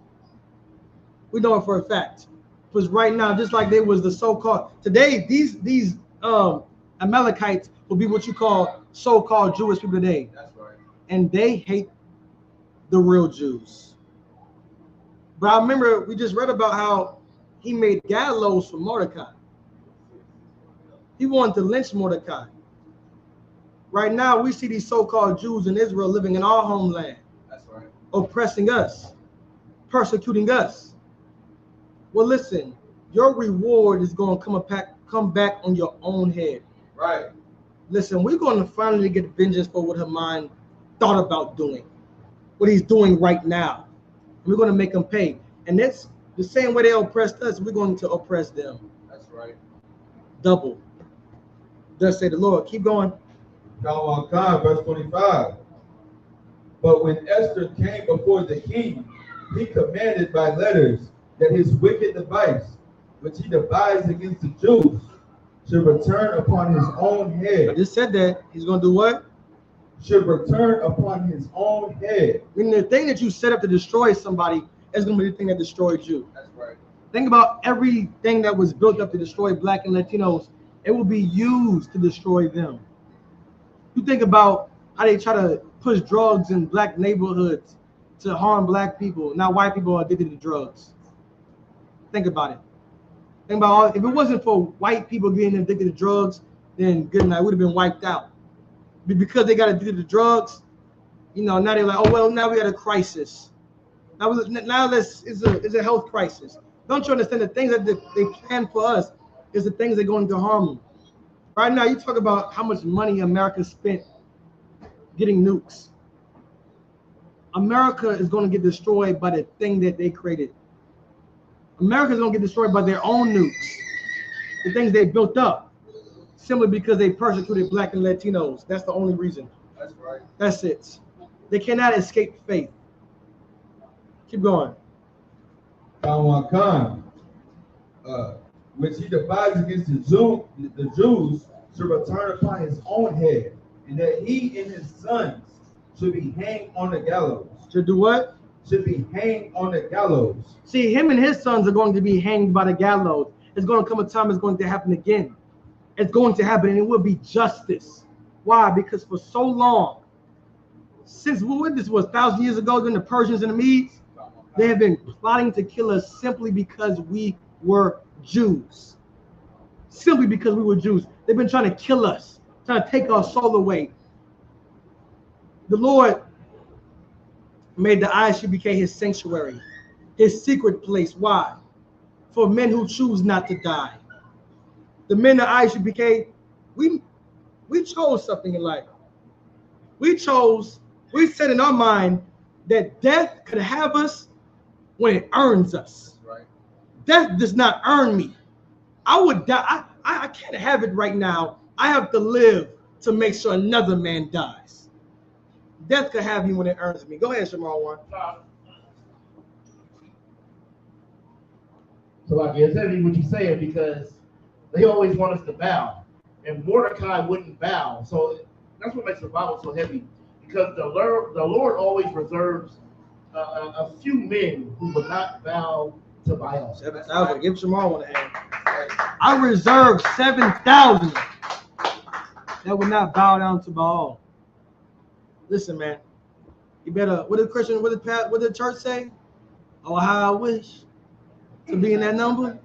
We know it for a fact. Because right now, just like there was the so-called, today, these Amalekites will be what you call so-called Jewish people today. That's right. And they hate the real Jews. But I remember we just read about how he made gallows for Mordecai. He wanted to lynch Mordecai. Right now, we see these so-called Jews in Israel living in our homeland. That's right. Oppressing us, persecuting us. Well, listen, your reward is going to come back on your own head. Right. Listen, we're going to finally get vengeance for what Haman thought about doing, what he's doing right now. We're going to make him pay. And that's the same way they oppressed us, we're going to oppress them. That's right. double. Thus say the Lord. Keep going. Psalm 1, verse 25. But when Esther came before the king, he commanded by letters that his wicked device, which he devised against the Jews, should return upon his own head. I just said that. He's going to do what? Should return upon his own head. I mean, the thing that you set up to destroy somebody is going to be the thing that destroyed you. That's right. Think about everything that was built up to destroy Black and Latinos. It will be used to destroy them. You think about how they try to push drugs in Black neighborhoods to harm Black people. Now white people are addicted to drugs. Think about it. Think about all, if it wasn't for white people getting addicted to drugs, then good night, would have been wiped out. But because they got addicted to drugs, you know, now they're like, oh well, now we got a crisis. Now it's a health crisis. Don't you understand the things that they plan for us is the things that are going to harm them. Right now, you talk about how much money America spent getting nukes. America is going to get destroyed by the thing that they created. America is going to get destroyed by their own nukes, the things they built up, simply because they persecuted Black and Latinos. That's the only reason. That's right. That's it. They cannot escape fate. Keep going. Psalm 1, which he devised against the Jews should return upon his own head, and that he and his sons should be hanged on the gallows. Should do what? Should be hanged on the gallows. See, him and his sons are going to be hanged by the gallows. It's going to come a time it's going to happen again. It's going to happen, and it will be justice. Why? Because for so long, since what this was 1,000 years ago, during the Persians and the Medes, they have been plotting to kill us simply because we were Jews. Simply because we were Jews. They've been trying to kill us, trying to take our soul away. The Lord made the ISUPK his sanctuary, his secret place. Why? For men who choose not to die. The men of ISUPK, we chose something in life. We said in our mind that death could have us when it earns us. Right. Death does not earn me. I would die. I can't have it right now. I have to live to make sure another man dies. Death could have me when it earns me. Go ahead, Shamar One. So like it's heavy what you're saying, because they always want us to bow, and Mordecai wouldn't bow. So that's what makes the Bible so heavy, because the Lord always reserves a few men who would not bow to Baal. 7,000. Give Shamar one a hand. I reserved 7,000 that would not bow down to Baal. Listen, man. You better. What did the church say? Oh, how I wish to be in that number.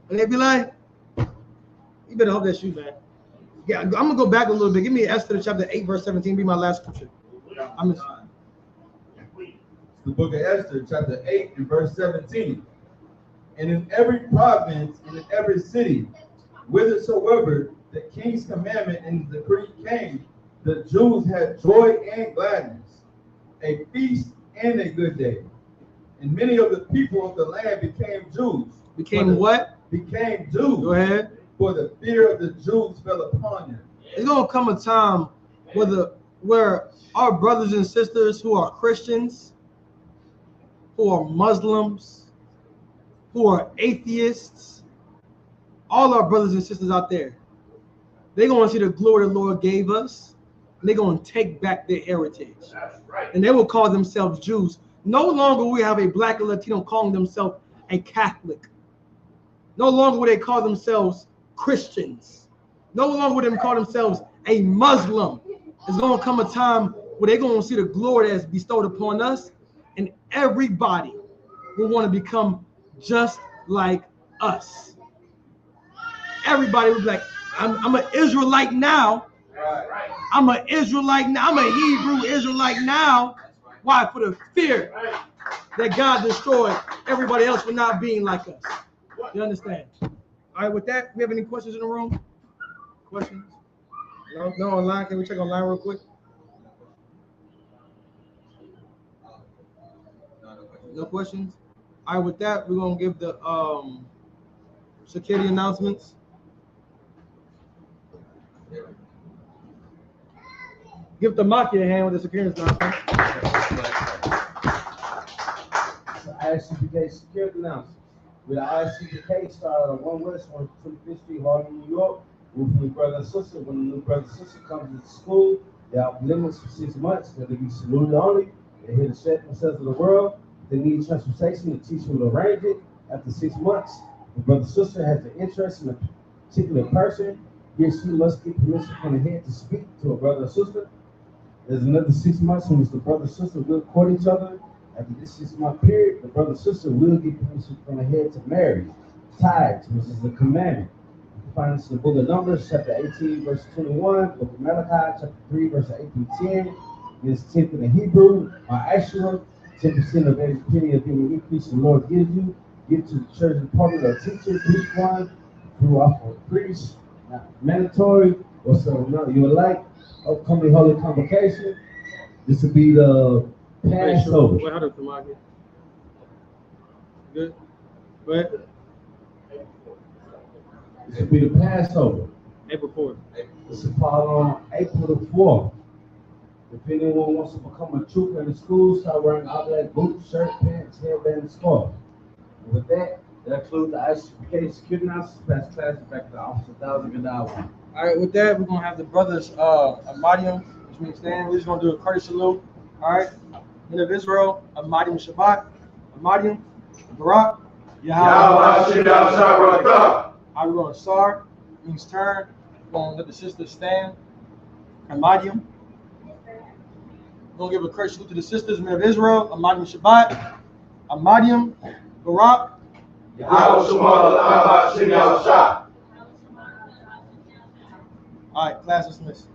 And they be like, you better hope that's you, man. Yeah, I'm gonna go back a little bit. Give me Esther chapter 8, verse 17. Be my last scripture. The book of Esther, chapter 8 and verse 17. And in every province and in every city, whithersoever the king's commandment and the decree came, the Jews had joy and gladness, a feast and a good day. And many of the people of the land became Jews. Became what? Became Jews. Go ahead. For the fear of the Jews fell upon them. There's gonna come a time where our brothers and sisters who are Christians, who are Muslims, who are atheists, all our brothers and sisters out there, they're going to see the glory the Lord gave us, and they're going to take back their heritage. That's right. And they will call themselves Jews. No longer will we have a Black or Latino calling themselves a Catholic. No longer will they call themselves Christians. No longer will they call themselves a Muslim. There's going to come a time where they're going to see the glory that's bestowed upon us, and everybody will want to become just like us. Everybody will be like, I'm an Israelite now. I'm an Israelite now. I'm a Hebrew Israelite now. Why? For the fear that God destroyed everybody else for not being like us. You understand? All right, with that, we have any questions in the room? Questions? No online. Can we check online real quick? No questions? All right, with that, we're going to give the security announcements. Give the Maki a hand with this appearance, Johnson. ISUPK security announcement. With the ISUPK started on 1 West, 125th Street, Harlem, New York. With new brother and sister. When the new brother and sister comes to school, they are limits for 6 months. They'll be saluted only. They're here to share themselves to the world. They need transportation. The teacher will arrange it. After 6 months, the brother and sister has an interest in a particular person. He or she must get permission from the head to speak to a brother or sister. There's another 6 months in which the brother and sister will court each other. After this 6 month period, the brother and sister will get permission from the head to marry. Tithes, which is the commandment. You can find this in the book of Numbers, chapter 18, verse 21, book of Malachi, chapter 3, verse 8 through 10. This 10th in the Hebrew, or Ashura, 10% of every penny of any increase the Lord gives you. Give to the church department or teacher, each one, through off for a priest, mandatory, or so you would like. Upcoming holy convocation. This will be the Passover. Wait, hold up, Tamaki. Good. Go ahead. This will be the Passover. April 4th. This will fall on April the 4th. If anyone wants to become a trooper in the school, start wearing all black boots, shirt, pants, headband, and scarf. And with that, that concludes the ISUPK security announcements. Pass class back to the officer 1,000 Gadawa. All right, with that, we're gonna have the brothers Ahmadium, which means stand. We're just gonna do a courtesy salute. All right, men of Israel, Ahmadium Shabbat, Ahmadium, Barak, Yahweh Arun Sar means turn. We're gonna let the sisters stand. Ahmadium. We're gonna give a courtesy salute to the sisters, men of Israel, Ahmadium Shabbat, Ahmadium, Barak, All right, class dismissed.